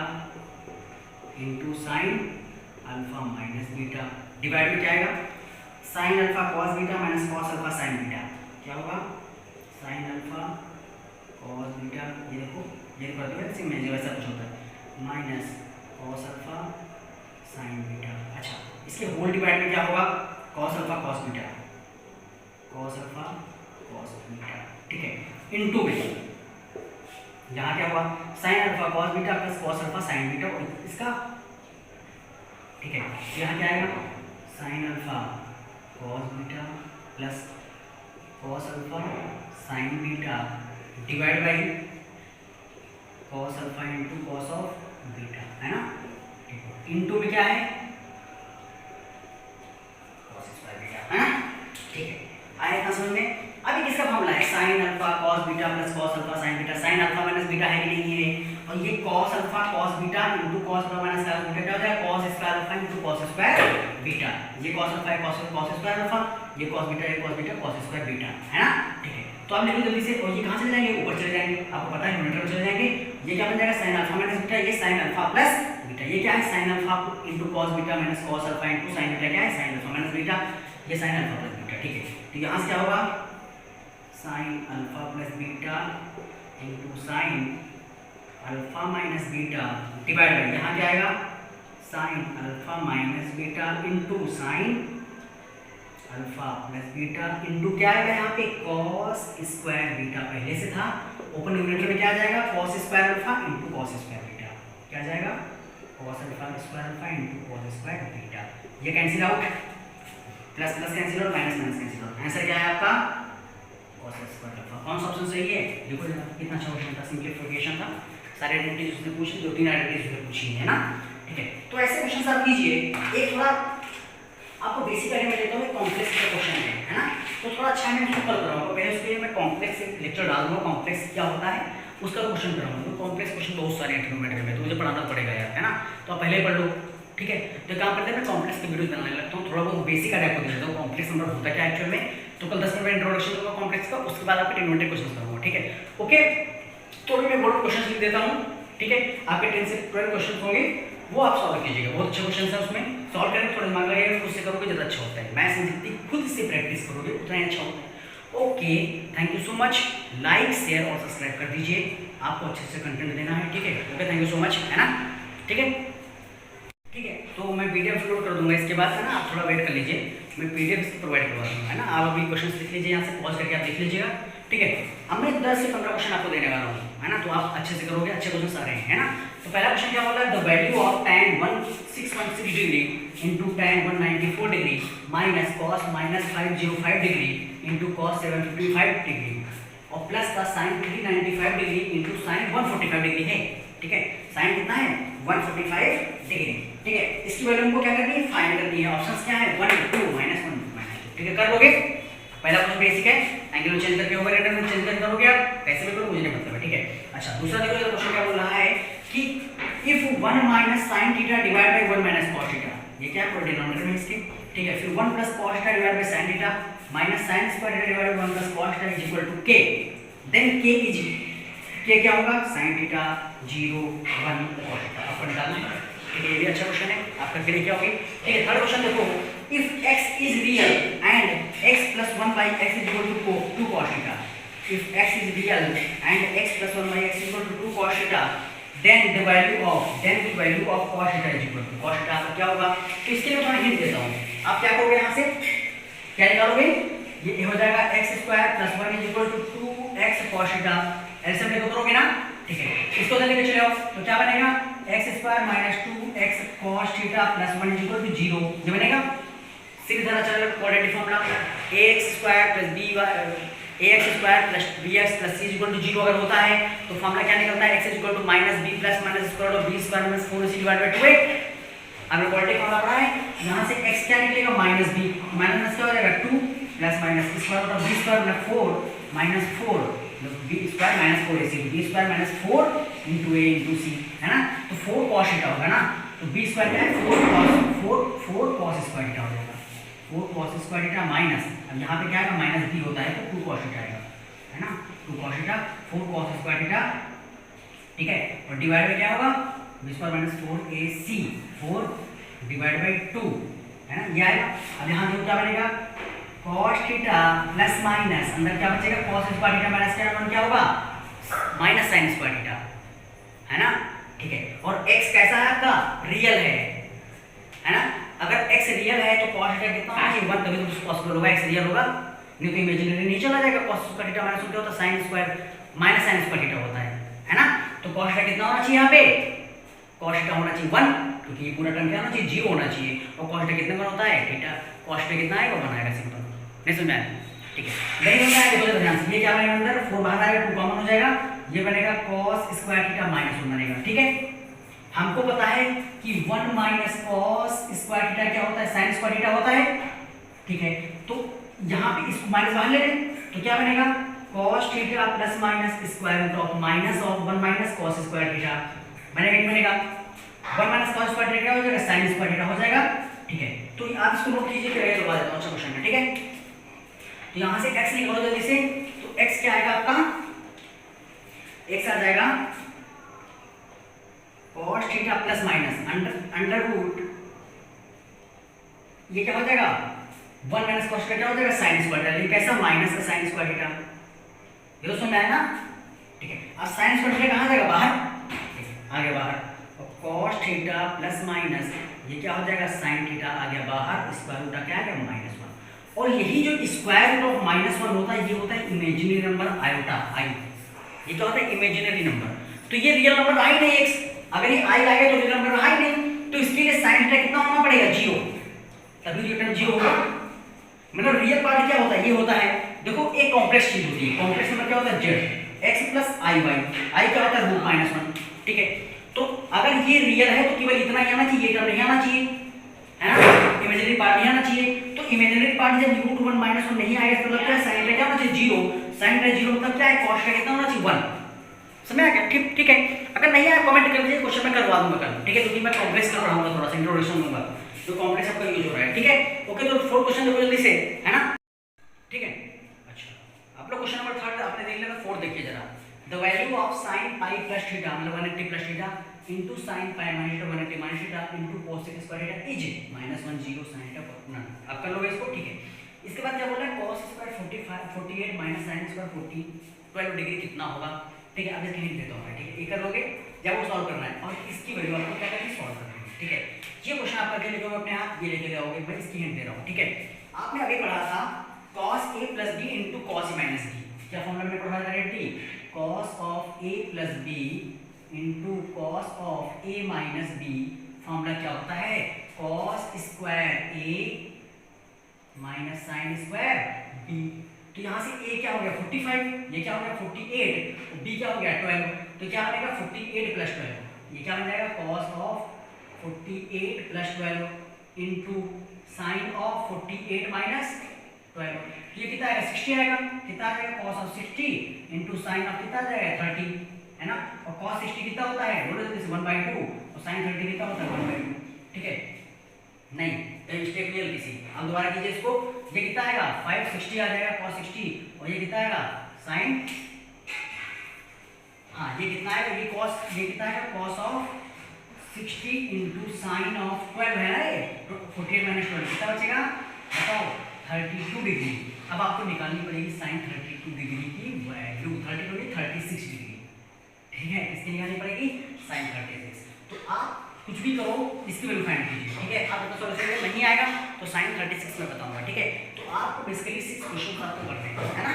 into sine alpha minus beta, divide में क्या आएगा sine alpha cos beta minus cos alpha sign beta, क्या होगा साइन अल्फा कॉस बीटा, ये देखो ये कर दो ऐसे में वैसा कुछ होता है minus cos alpha sign beta. अच्छा इसके होल डिवाइड में क्या होगा cos alpha cos beta, cos alpha cos beta. ठीक है, इनटू में यहाँ क्या हुआ sine alpha cos beta plus cos alpha sign beta इसका। ठीक है, यहाँ क्या आएगा sine alpha cos beta plus cos alpha sign beta divide by cos alpha into cos of beta, है ना। इंटू में क्या है कॉस स्क्वायर बीटा, है ना। ठीक है, आया था समझ में। अभी किसका फॉर्मूला है sine alpha cos beta plus cos alpha sign beta, sign alpha minus beta है कि नहीं है, और ये cos alpha cos beta into cos alpha minus cos beta क्या हो जाएगा cos square alpha into cos square beta. ये कॉस अल्फा है कॉस स्क्वायर अल्फा, ये कॉस बीटा है cos beta cos square beta, है ना। ठीक है, तो आप लिखो जल्दी से, और ये कहाँ चले जाएंगे ऊपर चले जाएंगे, आपको पता है न्यूमरेटर चले जाएंगे। ये क्या बन जाएगा साइन अल्फा माइनस बीटा, ये साइन अल्फा प्लस बीटा, ये क्या है sine alpha into cos beta minus cos alpha into sine beta, क्या है साइन अल्फा माइनस बीटा, ये साइन अल्फा प्लस बीटा। ठीक है, तो यहाँ से क्या होगा sign alpha plus beta into sine alpha minus beta divide by यहाँ क्या आएगा sign alpha minus beta into sine alpha plus beta into क्या आएगा यहाँ पे कॉस स्क्वायर बीटा पहले से था, ओपन न्यूमरेटर में क्या आ जाएगा cos square alpha into cos square beta, क्या आ जाएगा cos alpha square alpha into cos square beta. ये cancel out, plus plus cancel out minus minus cancel out, answer क्या है आपका कॉस स्क्वायर अल्फा। कौन सा ऑप्शन सही है देखो जरा, कितना अच्छा क्वेश्चन था, सिंपलीफिकेशन था, सारे आइडेंटिटीज उसने पूछी, 2-3 आइडेंटिटीज उसने पूछी है ना। ठीक है, तो ऐसे क्वेश्चंस आप कीजिए। एक थोड़ा आपको बेसिक आइडिया में लेता हूँ, कॉम्प्लेक्स का क्वेश्चन है ना, तो थोड़ा अच्छा मैं उसको कर रहा हूँ, पहले उसके मैं कॉम्प्लेक्स एक लेक्चर डाल दूँगा, कॉम्प्लेक्स क्या होता है उसका क्वेश्चन कराऊंगा। तो कॉम्प्लेक्स क्वेश्चन बहुत सारे हैं ट्रिग्नोमेट्री में, तो मुझे पढ़ाना पड़ेगा यार, है ना, तो आप पहले पढ़ लो। ठीक है, जो काम करते हैं मैं कॉम्प्लेक्स की वीडियो बनाने लगता हूँ, थोड़ा बहुत बेसिक आइडिया आपको दे देता हूँ कॉम्प्लेक्स नंबर होता क्या एक्चुअल में। तो कल 10 मिनट में इंट्रोडक्शन दूंगा कॉम्प्लेक्स का, उसके बाद आपके ट्रिग्नोमेट्री क्वेश्चन करूँगा। ठीक है, ओके, तो अभी मैं बोर्ड क्वेश्चन लिख देता हूँ। ठीक है, आपके 10 से 12 क्वेश्चन होंगे, वो आप सॉल्व कीजिएगा, बहुत अच्छे क्वेश्चन है उसमें, सॉल्व करके थोड़ा दिमाग लगाइएगा, खुद से करोगे ज़्यादा अच्छा होता है। मैथ्स में जितनी खुद से प्रैक्टिस करोगे उतना ही अच्छा होता है। Okay, thank you so much, like share और सब्सक्राइब कर दीजिए, आपको अच्छे से कंटेंट देना है। ठीक है, okay, thank you so much, है ना। ठीक है, ठीक है, तो मैं पीडीएफ अपलोड कर दूंगा इसके बाद, है ना, आप थोड़ा वेट कर लीजिए, मैं पीडीएफ प्रोवाइड करवा दूंगा, है ना। आप अभी क्वेश्चन लिख लीजिए, यहाँ से पॉज करके आप देख लीजिएगा। ठीक है, अब मैं 10 से 15 क्वेश्चन आपको देने वाला हूँ, है ना, तो आप अच्छे से करोगे, अच्छे क्वेश्चन आ रहे हैं, है ना। तो पहला क्वेश्चन क्या बोला है, the value of tan 1616 degree into tan 194 degree minus cos minus 505 degree into cos 755 degree और प्लस का sine 395 degree into sine 145 degree है। ठीक है, साइन कितना है 145 डिग्री। ठीक है, इसकी वैल्यू हमको क्या करनी है फाइंड करनी है। ऑप्शंस क्या है 1 2 -1 -2। ठीक है, कर लोगे। पहला क्वेश्चन बेसिक है, एंगल चेंज करके होगा, रेडियन में चेंज करके करोगे आप, कैसे भी करो मुझे नहीं मतलब है। ठीक है, अच्छा दूसरा देखो, ये क्वेश्चन क्या बोल रहा है कि if 1 minus sin theta divide by 1 minus cos theta, ये क्या है डिनोमिनेटर में इसके। ठीक है, फिर 1 plus cos theta divide by sin theta, minus sine square theta divided by 1 plus cos theta is equal to K, then K क्या होगा साइन थीटा 0 1 कॉस थीटा। आपको निकालना है, ठीक है, ये भी अच्छा क्वेश्चन है, आप करके देखिए होगी। ठीक है, थर्ड क्वेश्चन देखो, if x is real and x plus 1 by x is equal to 2 cos theta, if x is real and x plus 1 by x is equal to 2 cos theta, then the value of cos theta is equal to cos theta आपका क्या होगा। तो इसके लिए मैं थोड़ा hint देता हूँ, आप क्या करोगे, यहाँ से क्या निकालोगे, ये हो जाएगा x square plus 1 is equal to 2x cos theta, LCM लेके करोगे ना, ठीक है, इसको उधर लेके चले आओ तो क्या बनेगा x square minus 2x cos theta plus 1 is equal to 0, ये बनेगा। सीधी तरह चलेगा quadratic formula, ax square plus bx plus c is equal to 0 अगर होता है तो फार्मूला क्या निकलता है, x is equal to minus b plus minus square of b square minus 4c divided by 2a। अगर क्वाड्रेटिक फार्मूला पढ़ा है, यहाँ से x क्या निकलेगा माइनस b, माइनस क्या हो जाएगा 2 plus minus square of b square मतलब 4 minus 4 b square minus 4ac, b square minus 4 into a into c, है ना, तो 4 cos थीटा होगा ना, तो b स्क्वायर क्या है 4 cos स्क्वायर थीटा हो जाएगा, 4 cos स्क्वायर थीटा माइनस, अब यहाँ पे क्या आएगा माइनस b होता है तो 2 cos थीटा आएगा, है ना, 2 cos theta 4 cos square theta, ठीक है, और डिवाइड में क्या होगा b square minus 4ac 4 divide by 2, है ना, ये आएगा। अब यहाँ देखो क्या बनेगा cos थीटा प्लस माइनस अंदर क्या बचेगा cos स्क्वायर थीटा माइनस क्या होगा माइनस sin स्क्वायर थीटा, है ना, ठीक है, और x कैसा है आपका रियल है ना, अगर x रियल है तो cos थीटा कितना होगा 1, तभी तो पॉसिबल होगा x रियल होगा, नहीं तो इमेजिनरी नहीं चला जाएगा, cos स्क्वायर थीटा माइनस क्या होता है sin square minus sin square theta होता है ना, तो cos थीटा कितना होना चाहिए, यहाँ पे cos थीटा होना चाहिए 1, क्योंकि ये पूरा टर्म क्या होना चाहिए 0 होना चाहिए, और cos थीटा कितने पर होता है थीटा, cos थीटा कितना आएगा 1 आएगा, सिंपल, नहीं समझ में, ठीक है, नहीं होता है तो ध्यान से, ये क्या बनेगा अंदर 4 बाहर आएगा 2 कॉमन हो जाएगा, ये बनेगा cos स्क्वायर थीटा माइनस 1 बनेगा, ठीक है। हमको पता है कि 1 माइनस cos स्क्वायर थीटा क्या होता है sin स्क्वायर थीटा होता है, ठीक है, तो यहाँ पे इसको माइनस बाहर ले लें तो क्या बनेगा cos theta plus minus square root of minus of 1 minus cos square theta बनेगा, नहीं बनेगा 1 माइनस cos स्क्वायर थीटा हो जाएगा sin स्क्वायर थीटा हो जाएगा, ठीक है, तो आप इसको नोट कीजिए, फिर आगे करवा देता हूं अच्छा क्वेश्चन है, ठीक है। तो यहाँ से x निकालो जल्दी से, तो x क्या आएगा आपका, x आ जाएगा cos theta plus minus under root, ये क्या हो जाएगा 1 माइनस cos थीटा हो जाएगा sin स्क्वायर थीटा, ये कैसा माइनस का sin स्क्वायर थीटा, ये तो समझ में आया ना, ठीक है। अब sin स्क्वायर थीटा कहाँ जाएगा बाहर, ठीक है, आ गया बाहर, और cos थीटा प्लस माइनस ये क्या हो जाएगा sin थीटा आ गया बाहर, स्क्वायर रूट क्या आ गया -1, और यही जो स्क्वायर रूट ऑफ -1 होता है ये होता है इमेजिनरी नंबर आयोटा आई, ये क्या होता है इमेजिनरी नंबर, तो ये रियल नंबर आई नहीं x, अगर ये आई आ गया तो रियल नंबर आई नहीं, तो इसके लिए sin थीटा कितना होना पड़ेगा 0, तभी रिटर्न 0 होगा, मतलब रियल पार्ट क्या होता है, ये होता है देखो एक कॉम्प्लेक्स चीज होती है, कॉम्प्लेक्स नंबर क्या होता है z x plus i y, i क्या होता है रूट -1, ठीक है, तो अगर ये रियल है तो केवल इतना ही आना चाहिए, ये टर्म नहीं आना चाहिए, है ना, इमेजिनरी पार्ट नहीं आना चाहिए, तो इमेजिनरी पार्ट जब रूट 1 -1 नहीं आएगा इसका मतलब क्या है sin क्या होना चाहिए 0, sin 0 मतलब क्या है cos का कितना होना चाहिए 1, समझ आ गया, ठीक है, अगर नहीं आया कमेंट कर दीजिए, क्वेश्चन में करवा दूंगा कल, ठीक है, क्योंकि मैं कॉम्प्लेक्स का पढ़ाऊंगा, थोड़ा सा इंट्रोडक्शन दूंगा, जो कॉम्प्लेक्स आपका यूज हो रहा है, ठीक है, ओके, तो 4 क्वेश्चन देखो जल्दी से, है ना, ठीक है। अच्छा, आप लोग क्वेश्चन नंबर 3 आपने देख लिया, 4 देखिए जरा, the value of sin pi plus theta मतलब 180 plus theta into sin pi minus theta 180 minus theta into cos square theta is -1 0 sin थीटा नन, आप कर लोगे इसको, ठीक है। इसके बाद क्या बोल रहा है cos square 48 minus sin square 40 12 degree कितना होगा, ठीक है, अब इसके हिंट देता हूं, ठीक है, ये कर लोगे जब वो सॉल्व करना है, और इसकी वैल्यू आपको क्या करनी है सॉल्व करनी है, ठीक है, ये क्वेश्चन आप करके लिखोगे अपने आप, ये लेके जाओगे, मैं इसकी हिंट दे रहा हूं, ठीक है। आपने अभी पढ़ा था cos a plus b into cos a minus b, क्या फॉर्मूला में पढ़ा था directly cos of a plus b into cos of a minus b, formula क्या होता है cos square a minus sin square b, तो यहाँ से a क्या हो गया 45, ये क्या हो गया 48, तो b क्या हो गया 12, तो क्या बनेगा 48 प्लस 12, ये क्या बन जाएगा cos of 48 plus 12 into sine of 48 minus 12, ये कितना आएगा 60 आएगा, कितना आ जाएगा cos of 60 into sine of कितना आ जाएगा 30, है ना, और cos 60 कितना होता है 1/2 और sin 30 कितना होता है 1/2, ठीक है, नहीं मिस्टेक नहीं हल्की सी। अब दोबारा कीजिए इसको, ये कितना आएगा 560 आ जाएगा cos 60, और ये कितना आएगा sin, हाँ ये कितना आएगा, ये cos, ये कितना आएगा cos of 60 into sine of 12 है ना, ये 48 माइनस 12 कितना बचेगा बताओ 32 डिग्री। अब आपको निकालनी पड़ेगी साइन 32 डिग्री की वैल्यू, 32 नहीं 36 डिग्री, ठीक है, इसकी निकालनी पड़ेगी साइन 36। तो आप कुछ भी करो इसकी वैल्यू फाइंड कीजिए, ठीक है। आपको सॉल्यूशन नहीं आएगा तो साइन 36 में बताऊंगा, ठीक है। तो आपको बेसिकली 6 क्वेश्चन आपको करने हैं, है ना।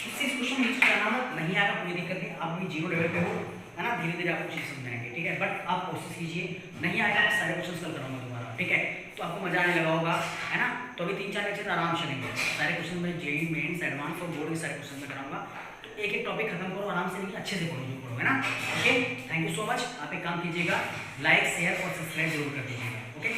6 क्वेश्चन नीचे जाना मत, नहीं आएगा कोई दिक्कत नहीं, आप भी जीरो लेवल पे हो, है ना, धीरे धीरे आपको चीज समझ आएंगे, ठीक है। बट आप कोशिश कीजिए, नहीं आएगा तो सारे क्वेश्चन कल कराऊंगा तुम्हारा, ठीक है। तो आपको मजा आने लगा होगा, है ना। तो अभी 3-4 लेक्चर आराम से लेंगे, सारे क्वेश्चन में जेईई मेंस एडवांस और बोर्ड के सारे क्वेश्चन में कराऊंगा। तो एक एक टॉपिक खत्म करो आराम से, लेकिन अच्छे से पढ़ो जो पढ़ो, है ना। Okay, thank you so much. आप एक काम कीजिएगा, लाइक शेयर और सब्सक्राइब जरूर कर दीजिएगा, ओके।